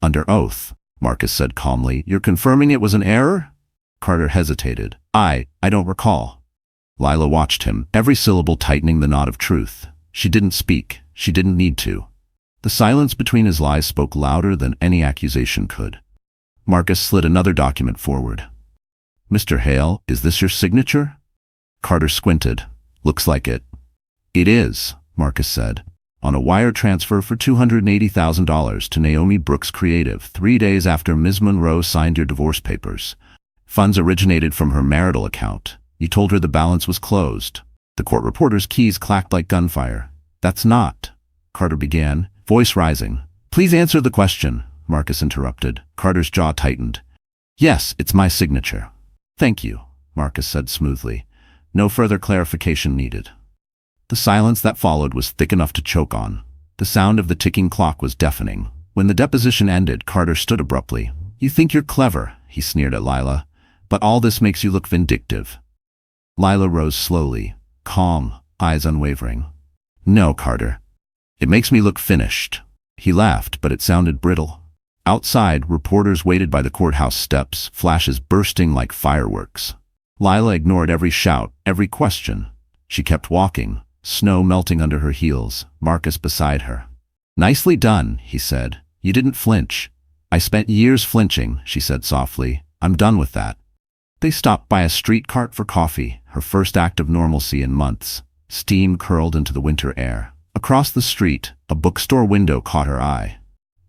Under oath, Marcus said calmly. You're confirming it was an error? Carter hesitated. I don't recall. Lila watched him, every syllable tightening the knot of truth. She didn't speak. She didn't need to. The silence between his lies spoke louder than any accusation could. Marcus slid another document forward. Mr. Hale, is this your signature? Carter squinted. Looks like it. It is, Marcus said. On a wire transfer for $280,000 to Naomi Brooks Creative 3 days after Ms. Monroe signed your divorce papers. Funds originated from her marital account. You told her the balance was closed. The court reporter's keys clacked like gunfire. That's not, Carter began, voice rising. Please answer the question, Marcus interrupted. Carter's jaw tightened. Yes, it's my signature. Thank you, Marcus said smoothly. No further clarification needed. The silence that followed was thick enough to choke on. The sound of the ticking clock was deafening. When the deposition ended, Carter stood abruptly. You think you're clever, he sneered at Lila, but all this makes you look vindictive. Lila rose slowly, calm, eyes unwavering. No, Carter. It makes me look finished. He laughed, but it sounded brittle. Outside, reporters waited by the courthouse steps, flashes bursting like fireworks. Lila ignored every shout, every question. She kept walking, snow melting under her heels, Marcus beside her. Nicely done, he said. You didn't flinch. I spent years flinching, she said softly. I'm done with that. They stopped by a street cart for coffee, her first act of normalcy in months. Steam curled into the winter air. Across the street, a bookstore window caught her eye.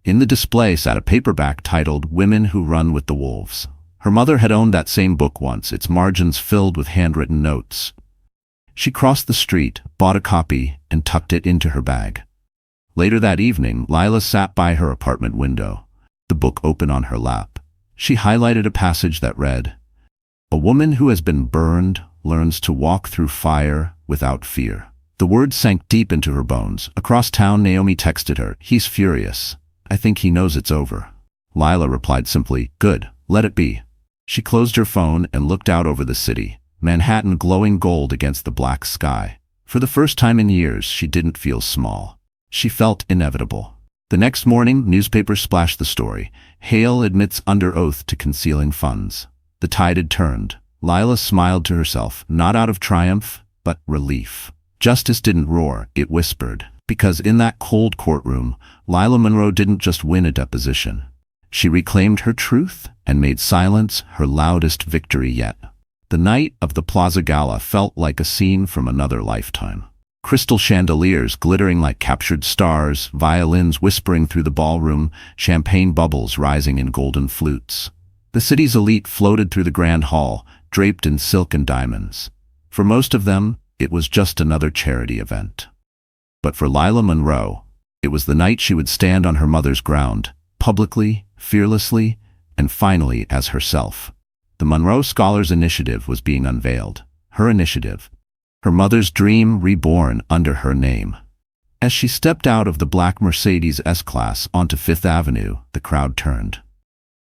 In the display sat a paperback titled Women Who Run with the Wolves. Her mother had owned that same book once, its margins filled with handwritten notes. She crossed the street, bought a copy, and tucked it into her bag. Later that evening, Lila sat by her apartment window, the book open on her lap. She highlighted a passage that read, "A woman who has been burned learns to walk through fire without fear." The words sank deep into her bones. Across town, Naomi texted her, "He's furious. I think he knows it's over." Lila replied simply, "Good, let it be." She closed her phone and looked out over the city, Manhattan glowing gold against the black sky. For the first time in years, she didn't feel small. She felt inevitable. The next morning, newspapers splashed the story. Hale admits under oath to concealing funds. The tide had turned. Lila smiled to herself, not out of triumph, but relief. Justice didn't roar, it whispered. Because in that cold courtroom, Laya Monroe didn't just win a deposition. She reclaimed her truth and made silence her loudest victory yet. The night of the Plaza Gala felt like a scene from another lifetime. Crystal chandeliers glittering like captured stars, violins whispering through the ballroom, champagne bubbles rising in golden flutes. The city's elite floated through the grand hall, draped in silk and diamonds. For most of them, it was just another charity event. But for Laya Monroe, it was the night she would stand on her mother's ground, publicly, fearlessly, and finally as herself. The Monroe Scholars Initiative was being unveiled. Her initiative. Her mother's dream reborn under her name. As she stepped out of the black Mercedes S-Class onto Fifth Avenue, the crowd turned.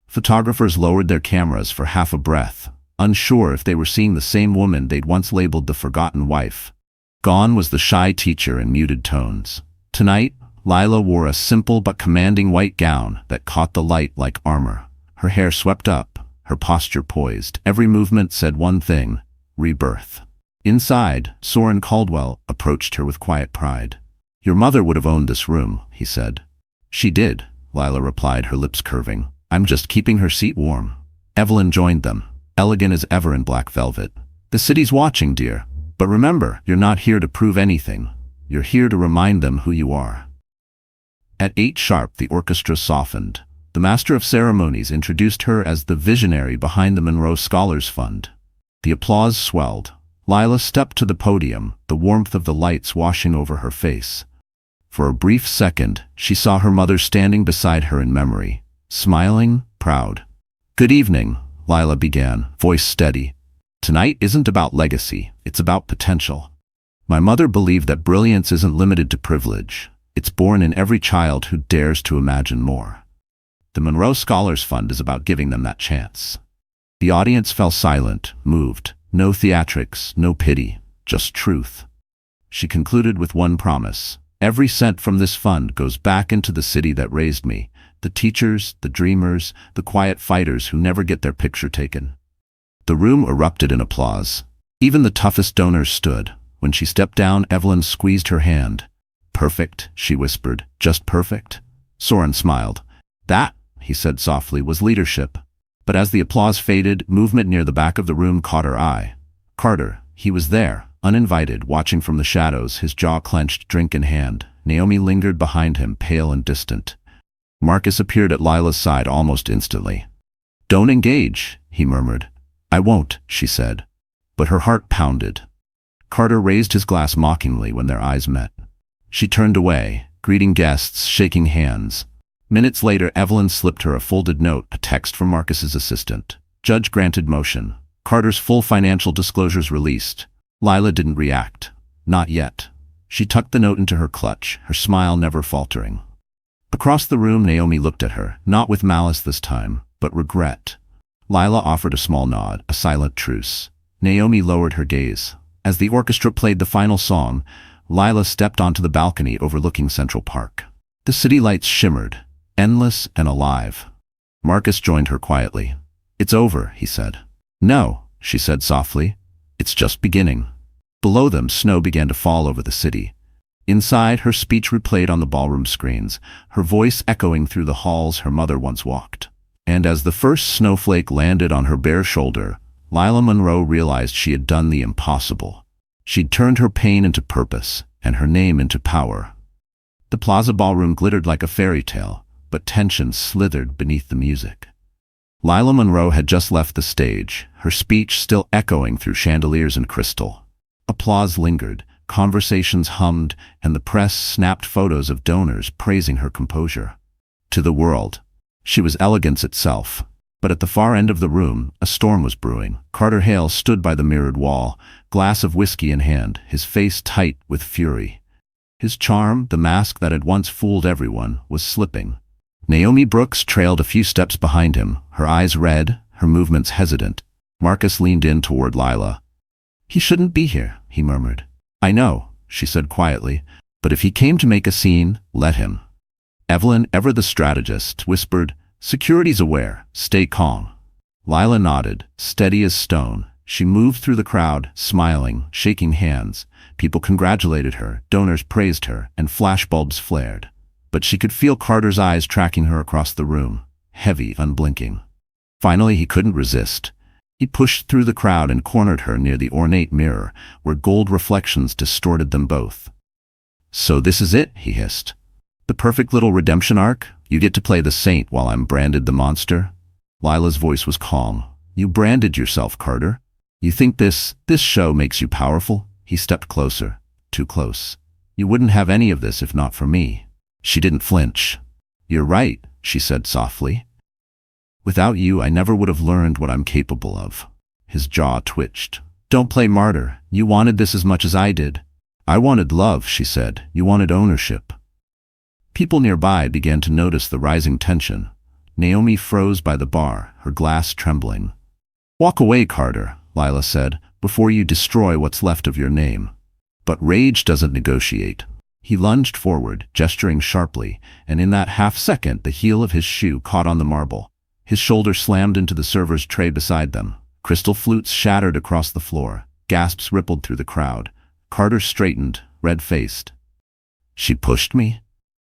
Photographers lowered their cameras for half a breath, unsure if they were seeing the same woman they'd once labeled the forgotten wife. Gone was the shy teacher in muted tones. Tonight, Lila wore a simple but commanding white gown that caught the light like armor. Her hair swept up, her posture poised. Every movement said one thing: rebirth. Inside, Soren Caldwell approached her with quiet pride. "Your mother would have owned this room," he said. "She did," Lila replied, her lips curving. "I'm just keeping her seat warm." Evelyn joined them, elegant as ever in black velvet. "The city's watching, dear. But remember, you're not here to prove anything. You're here to remind them who you are." At 8 sharp, the orchestra softened. The master of ceremonies introduced her as the visionary behind the Monroe Scholars Fund. The applause swelled. Lila stepped to the podium, the warmth of the lights washing over her face. For a brief second, she saw her mother standing beside her in memory, smiling, proud. "Good evening," Lila began, voice steady. "Tonight isn't about legacy, it's about potential. My mother believed that brilliance isn't limited to privilege. It's born in every child who dares to imagine more. The Monroe Scholars Fund is about giving them that chance." The audience fell silent, moved. No theatrics, no pity, just truth. She concluded with one promise: Every cent from this fund goes back into the city that raised me. The teachers, the dreamers, the quiet fighters who never get their picture taken." The room erupted in applause. Even the toughest donors stood. When she stepped down, Evelyn squeezed her hand. "Perfect," she whispered. "Just perfect." Soren smiled. "That," he said softly, "was leadership." But as the applause faded, movement near the back of the room caught her eye. Carter, he was there, uninvited, watching from the shadows, his jaw clenched, drink in hand. Naomi lingered behind him, pale and distant. Marcus appeared at Lila's side almost instantly. "Don't engage," he murmured. "I won't," she said. But her heart pounded. Carter raised his glass mockingly when their eyes met. She turned away, greeting guests, shaking hands. Minutes later, Evelyn slipped her a folded note, a text from Marcus's assistant. "Judge granted motion. Carter's full financial disclosures released." Lila didn't react. Not yet. She tucked the note into her clutch, her smile never faltering. Across the room, Naomi looked at her, not with malice this time, but regret. Lila offered a small nod, a silent truce. Naomi lowered her gaze. As the orchestra played the final song, Lila stepped onto the balcony overlooking Central Park. The city lights shimmered, endless and alive. Marcus joined her quietly. "It's over," he said. "No," she said softly. "It's just beginning." Below them, snow began to fall over the city. Inside, her speech replayed on the ballroom screens, her voice echoing through the halls her mother once walked. And as the first snowflake landed on her bare shoulder, Laya Monroe realized she had done the impossible. She'd turned her pain into purpose, and her name into power. The plaza ballroom glittered like a fairy tale, but tension slithered beneath the music. Laya Monroe had just left the stage, her speech still echoing through chandeliers and crystal. Applause lingered, conversations hummed, and the press snapped photos of donors praising her composure. To the world, she was elegance itself. But at the far end of the room, a storm was brewing. Carter Hale stood by the mirrored wall, glass of whiskey in hand, his face tight with fury. His charm, the mask that had once fooled everyone, was slipping. Naomi Brooks trailed a few steps behind him, her eyes red, her movements hesitant. Marcus leaned in toward Lila. "He shouldn't be here," he murmured. "I know," she said quietly, "but if he came to make a scene, let him." Evelyn, ever the strategist, whispered, "Security's aware. Stay calm." Lila nodded, steady as stone. She moved through the crowd, smiling, shaking hands. People congratulated her, donors praised her, and flashbulbs flared. But she could feel Carter's eyes tracking her across the room, heavy, unblinking. Finally, he couldn't resist. He pushed through the crowd and cornered her near the ornate mirror, where gold reflections distorted them both. "So this is it," he hissed. "The perfect little redemption arc? You get to play the saint while I'm branded the monster?" Lila's voice was calm. "You branded yourself, Carter. You think this show makes you powerful?" He stepped closer. Too close. "You wouldn't have any of this if not for me." She didn't flinch. "You're right," she said softly. "Without you, I never would have learned what I'm capable of." His jaw twitched. "Don't play martyr. You wanted this as much as I did." "I wanted love," she said. "You wanted ownership." People nearby began to notice the rising tension. Naomi froze by the bar, her glass trembling. "Walk away, Carter," Lila said, "before you destroy what's left of your name." But rage doesn't negotiate. He lunged forward, gesturing sharply, and in that half-second the heel of his shoe caught on the marble. His shoulder slammed into the server's tray beside them. Crystal flutes shattered across the floor. Gasps rippled through the crowd. Carter straightened, red-faced. "She pushed me?"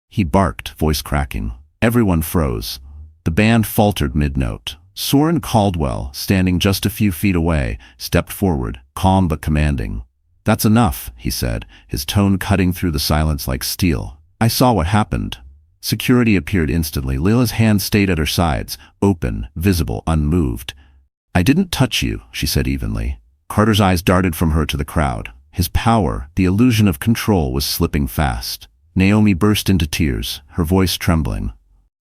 He barked, voice cracking. Everyone froze. The band faltered mid-note. Soren Caldwell, standing just a few feet away, stepped forward, calm but commanding. "That's enough," he said, his tone cutting through the silence like steel. "I saw what happened." Security appeared instantly. Lila's hand stayed at her sides, open, visible, unmoved. "I didn't touch you," she said evenly. Carter's eyes darted from her to the crowd. His power, the illusion of control, was slipping fast. Naomi burst into tears, her voice trembling.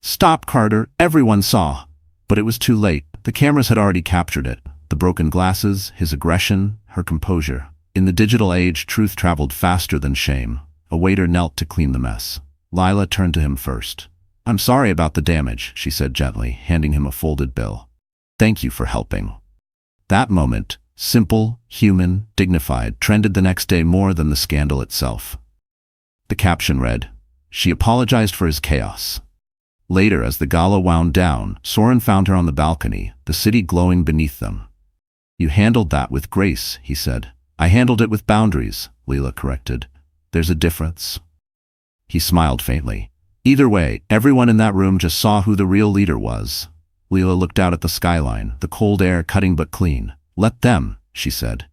"Stop, Carter, everyone saw." But it was too late. The cameras had already captured it. The broken glasses, his aggression, her composure. In the digital age, truth traveled faster than shame. A waiter knelt to clean the mess. Lila turned to him first. "I'm sorry about the damage," she said gently, handing him a folded bill. "Thank you for helping." That moment, simple, human, dignified, trended the next day more than the scandal itself. The caption read, "She apologized for his chaos." Later, as the gala wound down, Soren found her on the balcony, the city glowing beneath them. "You handled that with grace," he said. "I handled it with boundaries," Leila corrected. "There's a difference." He smiled faintly. Either way, everyone in that room just saw who the real leader was. Leila looked out at the skyline, the cold air cutting but clean. "Let them," she said.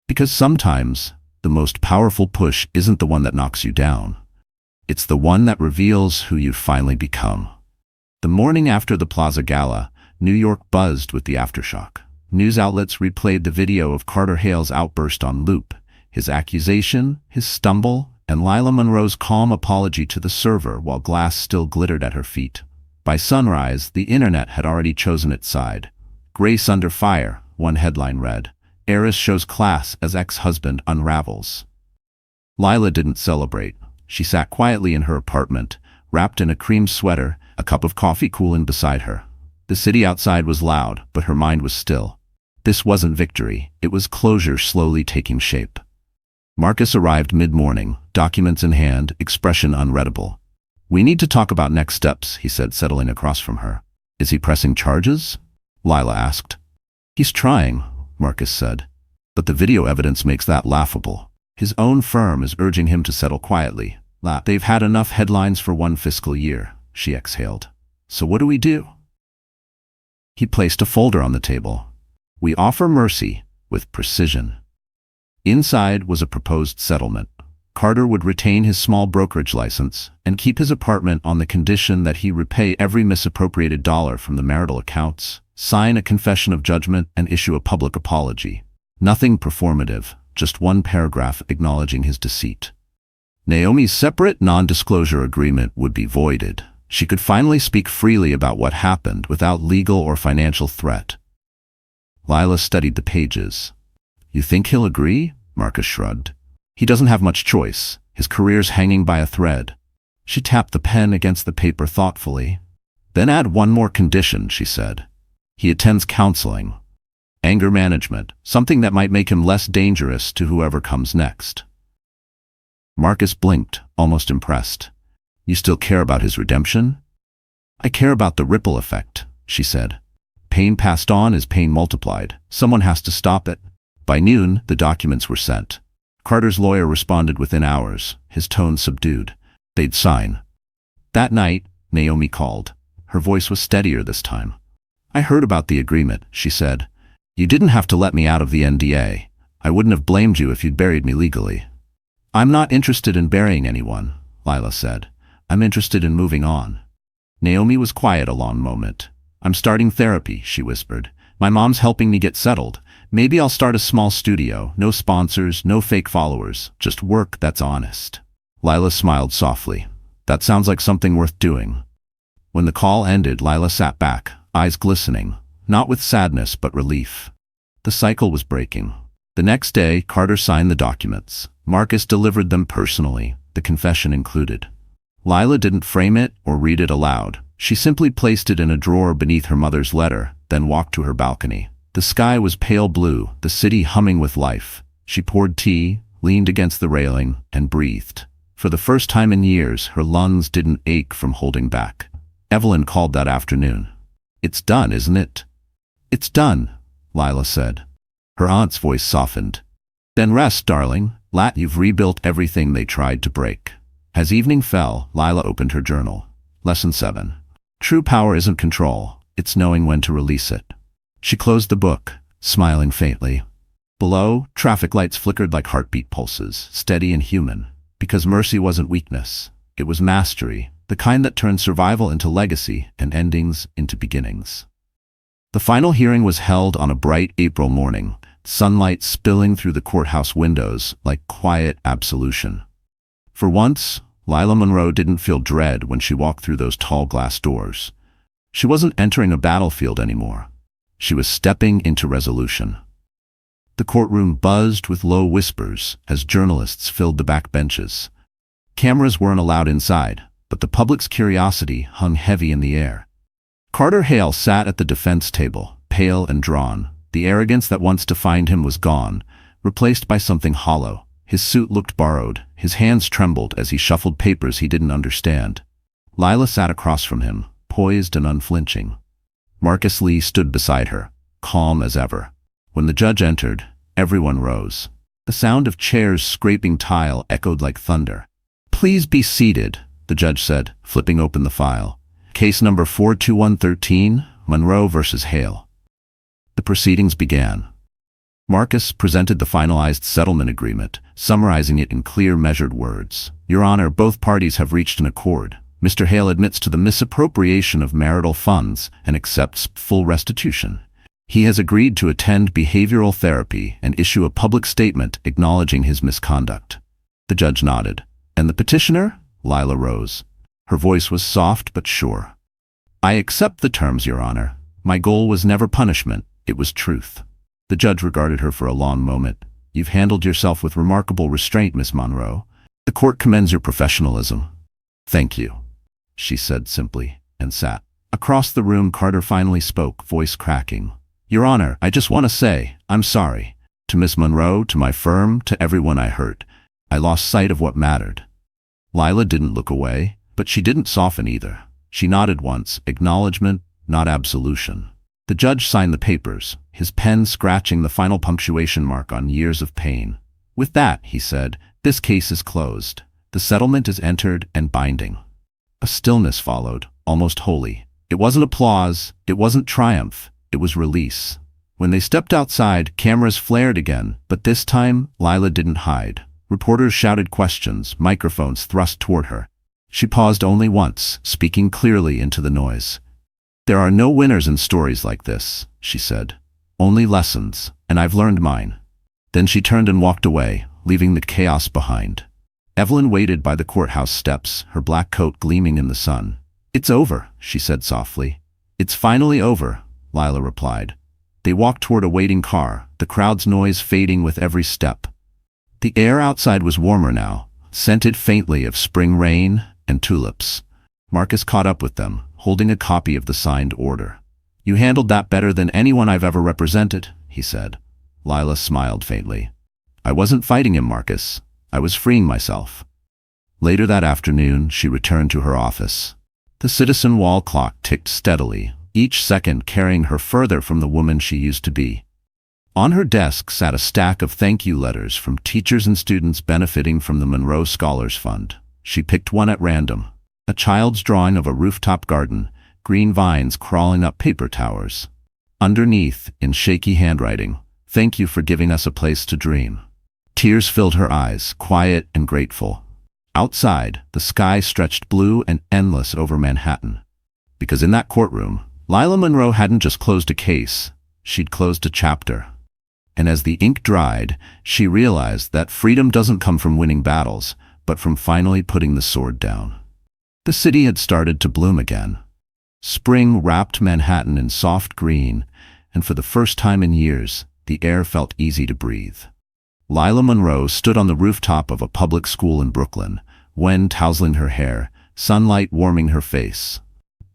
"Because sometimes, the most powerful push isn't the one that knocks you down. It's the one that reveals who you've finally become." The morning after the Plaza Gala, New York buzzed with the aftershock. News outlets replayed the video of Carter Hale's outburst on loop, his accusation, his stumble, and Laya Monroe's calm apology to the server while glass still glittered at her feet. By sunrise, the internet had already chosen its side. "Grace under fire," one headline read. "Heiress shows class as ex-husband unravels." Lila didn't celebrate. She sat quietly in her apartment, wrapped in a cream sweater, a cup of coffee cooling beside her. The city outside was loud, but her mind was still. This wasn't victory, it was closure slowly taking shape. Marcus arrived mid-morning, documents in hand, expression unreadable. "We need to talk about next steps," he said, settling across from her. "Is he pressing charges?" Lila asked. "He's trying," Marcus said. "But the video evidence makes that laughable. His own firm is urging him to settle quietly. They've had enough headlines for one fiscal year," she exhaled. "So what do we do?" He placed a folder on the table. "We offer mercy with precision." Inside was a proposed settlement. Carter would retain his small brokerage license and keep his apartment on the condition that he repay every misappropriated dollar from the marital accounts, sign a confession of judgment, and issue a public apology. Nothing performative, just one paragraph acknowledging his deceit. Naomi's separate non-disclosure agreement would be voided. She could finally speak freely about what happened without legal or financial threat. Lila studied the pages. "You think he'll agree?" Marcus shrugged. "He doesn't have much choice. His career's hanging by a thread." She tapped the pen against the paper thoughtfully. "Then add one more condition," she said. "He attends counseling. Anger management, something that might make him less dangerous to whoever comes next." Marcus blinked, almost impressed. "You still care about his redemption?" "I care about the ripple effect," she said. "Pain passed on is pain multiplied. Someone has to stop it." By noon, the documents were sent. Carter's lawyer responded within hours, his tone subdued. They'd sign. That night, Naomi called. Her voice was steadier this time. "I heard about the agreement," she said. "You didn't have to let me out of the NDA. I wouldn't have blamed you if you'd buried me legally." "I'm not interested in burying anyone," Lila said. "I'm interested in moving on." Naomi was quiet a long moment. "I'm starting therapy," she whispered. "My mom's helping me get settled. Maybe I'll start a small studio, no sponsors, no fake followers, just work that's honest." Lila smiled softly. "That sounds like something worth doing." When the call ended, Lila sat back, eyes glistening, not with sadness but relief. The cycle was breaking. The next day, Carter signed the documents. Marcus delivered them personally, the confession included. Lila didn't frame it or read it aloud. She simply placed it in a drawer beneath her mother's letter, then walked to her balcony. The sky was pale blue, the city humming with life. She poured tea, leaned against the railing, and breathed. For the first time in years, her lungs didn't ache from holding back. Evelyn called that afternoon. "It's done, isn't it?" "It's done," Lila said. Her aunt's voice softened. "Then rest, darling. You've rebuilt everything they tried to break." As evening fell, Lila opened her journal. Lesson 7. True power isn't control, it's knowing when to release it. She closed the book, smiling faintly. Below, traffic lights flickered like heartbeat pulses, steady and human. Because mercy wasn't weakness, it was mastery, the kind that turned survival into legacy and endings into beginnings. The final hearing was held on a bright April morning, sunlight spilling through the courthouse windows like quiet absolution. For once, Laya Monroe didn't feel dread when she walked through those tall glass doors. She wasn't entering a battlefield anymore. She was stepping into resolution. The courtroom buzzed with low whispers as journalists filled the back benches. Cameras weren't allowed inside, but the public's curiosity hung heavy in the air. Carter Hale sat at the defense table, pale and drawn. The arrogance that once defined him was gone, replaced by something hollow, His suit looked borrowed, his hands trembled as he shuffled papers he didn't understand. Lila sat across from him, poised and unflinching. Marcus Lee stood beside her, calm as ever. When the judge entered, everyone rose. The sound of chairs scraping tile echoed like thunder. "Please be seated," the judge said, flipping open the file. "Case number 42113, Monroe versus Hale." The proceedings began. Marcus presented the finalized settlement agreement, summarizing it in clear, measured words. "Your Honor, both parties have reached an accord. Mr. Hale admits to the misappropriation of marital funds and accepts full restitution. He has agreed to attend behavioral therapy and issue a public statement acknowledging his misconduct." The judge nodded. "And the petitioner?" Lila rose. Her voice was soft but sure. "I accept the terms, Your Honor. My goal was never punishment, it was truth." The judge regarded her for a long moment. "You've handled yourself with remarkable restraint, Miss Monroe. The court commends your professionalism." "Thank you," she said simply, and sat. Across the room, Carter finally spoke, voice cracking. "Your Honor, I just want to say, I'm sorry. To Miss Monroe, to my firm, to everyone I hurt. I lost sight of what mattered." Lila didn't look away, but she didn't soften either. She nodded once, acknowledgement, not absolution. The judge signed the papers, his pen scratching the final punctuation mark on years of pain. "With that," he said, "this case is closed. The settlement is entered and binding." A stillness followed, almost holy. It wasn't applause, it wasn't triumph, it was release. When they stepped outside, cameras flared again, but this time, Lila didn't hide. Reporters shouted questions, microphones thrust toward her. She paused only once, speaking clearly into the noise. "There are no winners in stories like this," she said. "Only lessons, and I've learned mine." Then she turned and walked away, leaving the chaos behind. Evelyn waited by the courthouse steps, her black coat gleaming in the sun. "It's over," she said softly. "It's finally over," Lila replied. They walked toward a waiting car, the crowd's noise fading with every step. The air outside was warmer now, scented faintly of spring rain and tulips. Marcus caught up with them, holding a copy of the signed order. "You handled that better than anyone I've ever represented," he said. Lila smiled faintly. "I wasn't fighting him, Marcus. I was freeing myself." Later that afternoon, she returned to her office. The citizen wall clock ticked steadily, each second carrying her further from the woman she used to be. On her desk sat a stack of thank you letters from teachers and students benefiting from the Monroe Scholars Fund. She picked one at random. A child's drawing of a rooftop garden, green vines crawling up paper towers. Underneath, in shaky handwriting, "Thank you for giving us a place to dream." Tears filled her eyes, quiet and grateful. Outside, the sky stretched blue and endless over Manhattan. Because in that courtroom, Laya Monroe hadn't just closed a case, she'd closed a chapter. And as the ink dried, she realized that freedom doesn't come from winning battles, but from finally putting the sword down. The city had started to bloom again. Spring wrapped Manhattan in soft green, and for the first time in years, the air felt easy to breathe. Laya Monroe stood on the rooftop of a public school in Brooklyn, wind tousling her hair, sunlight warming her face.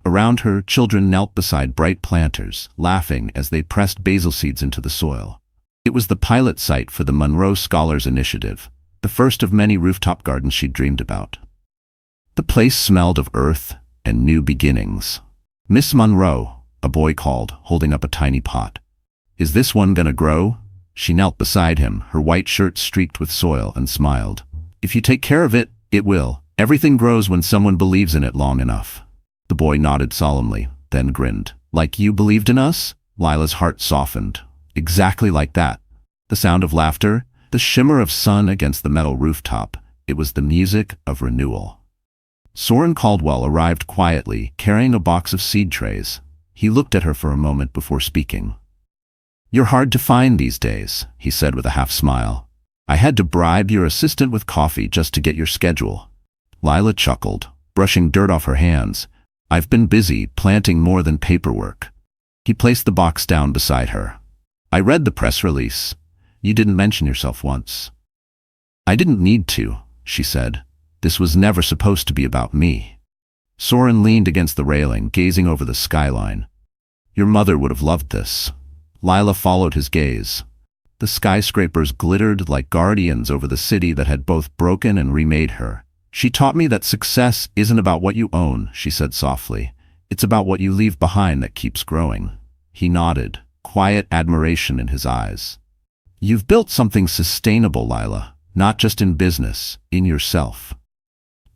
Around her, children knelt beside bright planters, laughing as they pressed basil seeds into the soil. It was the pilot site for the Monroe Scholars Initiative, the first of many rooftop gardens she'd dreamed about. The place smelled of earth and new beginnings. "Miss Monroe," a boy called, holding up a tiny pot. "Is this one gonna grow?" She knelt beside him, her white shirt streaked with soil, and smiled. "If you take care of it, it will. Everything grows when someone believes in it long enough." The boy nodded solemnly, then grinned. "Like you believed in us?" Lila's heart softened. Exactly like that. The sound of laughter, the shimmer of sun against the metal rooftop. It was the music of renewal. Soren Caldwell arrived quietly, carrying a box of seed trays. He looked at her for a moment before speaking. "You're hard to find these days," he said with a half smile. "I had to bribe your assistant with coffee just to get your schedule." Lila chuckled, brushing dirt off her hands. "I've been busy planting more than paperwork." He placed the box down beside her. "I read the press release. You didn't mention yourself once." "I didn't need to," she said. "This was never supposed to be about me." Soren leaned against the railing, gazing over the skyline. "Your mother would have loved this." Lila followed his gaze. The skyscrapers glittered like guardians over the city that had both broken and remade her. She taught me that success isn't about what you own, she said softly. It's about what you leave behind that keeps growing. He nodded, quiet admiration in his eyes. You've built something sustainable, Lila, not just in business, in yourself.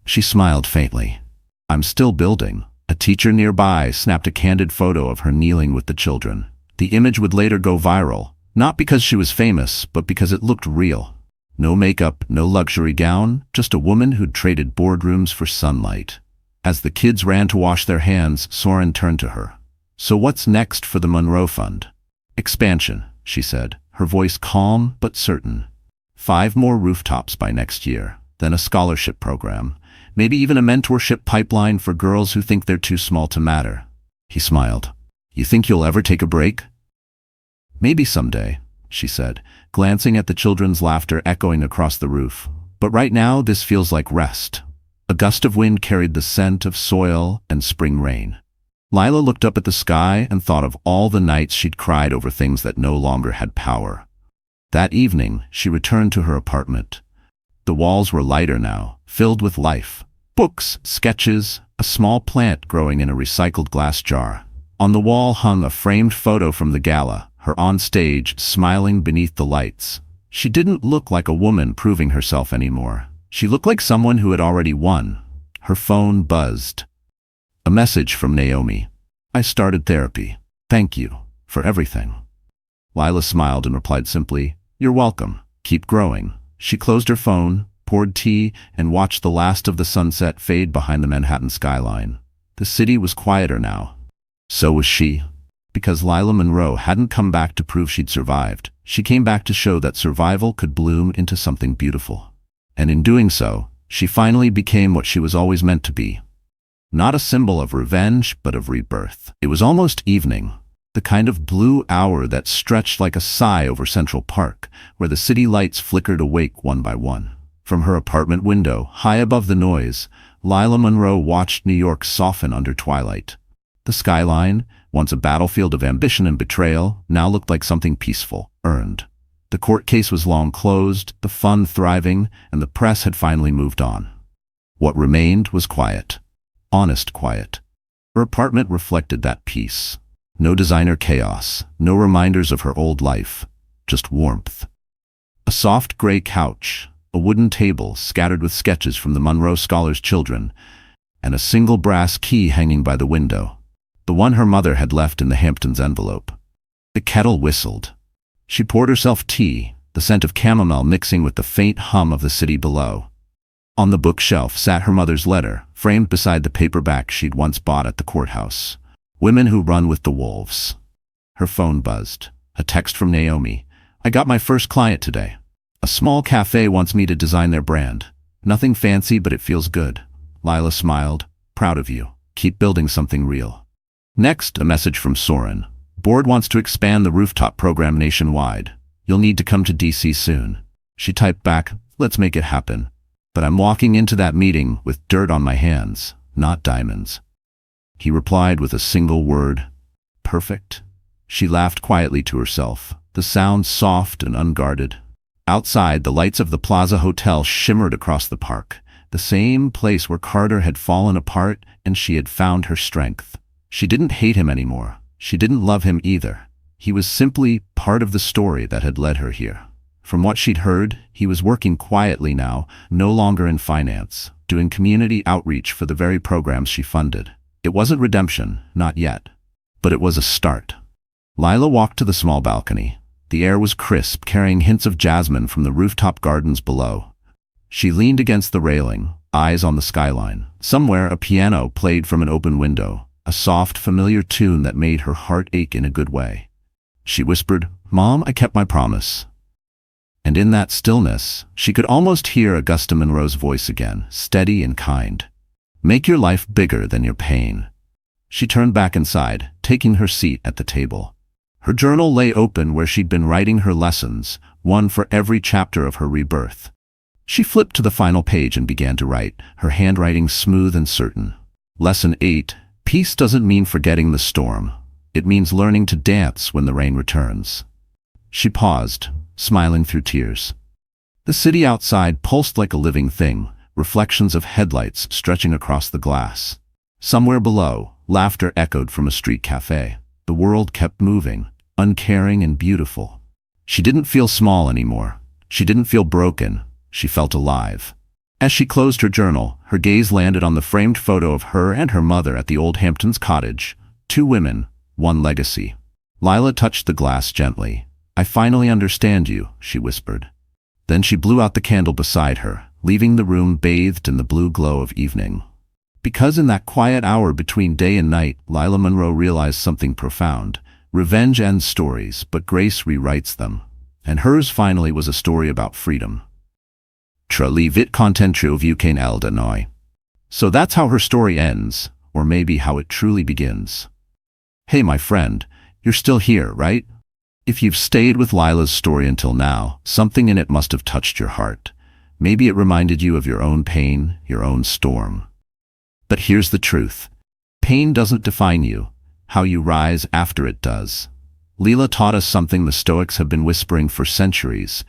She smiled faintly. I'm still building. A teacher nearby snapped a candid photo of her kneeling with the children. The image would later go viral, not because she was famous, but because it looked real. No makeup, no luxury gown, just a woman who'd traded boardrooms for sunlight. As the kids ran to wash their hands, Soren turned to her. So what's next for the Monroe Fund? Expansion, she said, her voice calm but certain. 5 more rooftops by next year, then a scholarship program, maybe even a mentorship pipeline for girls who think they're too small to matter. He smiled. You think you'll ever take a break? Maybe someday, she said, glancing at the children's laughter echoing across the roof. But right now this feels like rest. A gust of wind carried the scent of soil and spring rain. Lila looked up at the sky and thought of all the nights she'd cried over things that no longer had power. That evening, she returned to her apartment. The walls were lighter now, filled with life. Books, sketches, a small plant growing in a recycled glass jar. On the wall hung a framed photo from the gala, her on stage, smiling beneath the lights. She didn't look like a woman proving herself anymore. She looked like someone who had already won. Her phone buzzed. A message from Naomi. I started therapy. Thank you for everything. Lila smiled and replied simply, You're welcome. Keep growing. She closed her phone, poured tea, and watched the last of the sunset fade behind the Manhattan skyline. The city was quieter now. So was she. Because Laya Monroe hadn't come back to prove she'd survived. She came back to show that survival could bloom into something beautiful. And in doing so, she finally became what she was always meant to be. Not a symbol of revenge, but of rebirth. It was almost evening, the kind of blue hour that stretched like a sigh over Central Park, where the city lights flickered awake one by one. From her apartment window, high above the noise, Laya Monroe watched New York soften under twilight. The skyline, once a battlefield of ambition and betrayal, now looked like something peaceful, earned. The court case was long closed, the fund thriving, and the press had finally moved on. What remained was quiet. Honest quiet. Her apartment reflected that peace. No designer chaos, no reminders of her old life, just warmth. A soft gray couch, a wooden table scattered with sketches from the Monroe scholars' children, and a single brass key hanging by the window, the one her mother had left in the Hamptons envelope. The kettle whistled. She poured herself tea, the scent of chamomile mixing with the faint hum of the city below. On the bookshelf sat her mother's letter, framed beside the paperback she'd once bought at the courthouse. Women Who Run with the Wolves. Her phone buzzed. A text from Naomi. I got my first client today. A small cafe wants me to design their brand. Nothing fancy, but it feels good. Lila smiled. Proud of you. Keep building something real. Next, a message from Soren. Board wants to expand the rooftop program nationwide. You'll need to come to DC soon. She typed back, let's make it happen. But I'm walking into that meeting with dirt on my hands, not diamonds. He replied with a single word, perfect. She laughed quietly to herself, the sound soft and unguarded. Outside, the lights of the Plaza Hotel shimmered across the park, the same place where Carter had fallen apart and she had found her strength. She didn't hate him anymore. She didn't love him either. He was simply part of the story that had led her here. From what she'd heard, he was working quietly now, no longer in finance, doing community outreach for the very programs she funded. It wasn't redemption, not yet. But it was a start. Lila walked to the small balcony. The air was crisp, carrying hints of jasmine from the rooftop gardens below. She leaned against the railing, eyes on the skyline. Somewhere a piano played from an open window, a soft, familiar tune that made her heart ache in a good way. She whispered, Mom, I kept my promise. And in that stillness, she could almost hear Augusta Monroe's voice again, steady and kind. Make your life bigger than your pain. She turned back inside, taking her seat at the table. Her journal lay open where she'd been writing her lessons, one for every chapter of her rebirth. She flipped to the final page and began to write, her handwriting smooth and certain. Lesson 8. Peace doesn't mean forgetting the storm. It means learning to dance when the rain returns. She paused, smiling through tears. The city outside pulsed like a living thing, reflections of headlights stretching across the glass. Somewhere below, laughter echoed from a street cafe. The world kept moving, uncaring and beautiful. She didn't feel small anymore. She didn't feel broken. She felt alive. As she closed her journal, her gaze landed on the framed photo of her and her mother at the old Hamptons cottage. 2 women, 1 legacy. Lila touched the glass gently. "I finally understand you," she whispered. Then she blew out the candle beside her, leaving the room bathed in the blue glow of evening. Because in that quiet hour between day and night, Laya Monroe realized something profound. Revenge ends stories, but grace rewrites them. And hers finally was a story about freedom. Truly vit contentru vu kane elda noi. So that's how her story ends, or maybe how it truly begins. Hey my friend, you're still here, right? If you've stayed with Lila's story until now, something in it must have touched your heart. Maybe it reminded you of your own pain, your own storm. But here's the truth. Pain doesn't define you. How you rise after it does. Lila taught us something the Stoics have been whispering for centuries,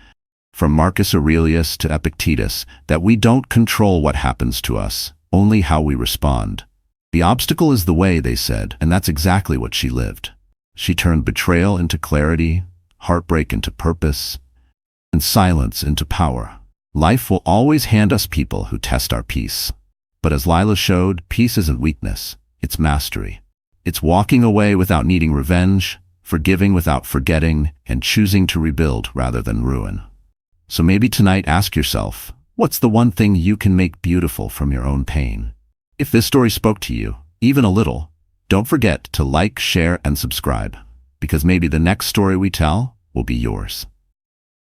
from Marcus Aurelius to Epictetus, that we don't control what happens to us, only how we respond. The obstacle is the way, they said, and that's exactly what she lived. She turned betrayal into clarity, heartbreak into purpose, and silence into power. Life will always hand us people who test our peace. But as Lila showed, peace isn't weakness, it's mastery. It's walking away without needing revenge, forgiving without forgetting, and choosing to rebuild rather than ruin. So maybe tonight ask yourself, what's the one thing you can make beautiful from your own pain? If this story spoke to you, even a little, don't forget to like, share, and subscribe, because maybe the next story we tell will be yours.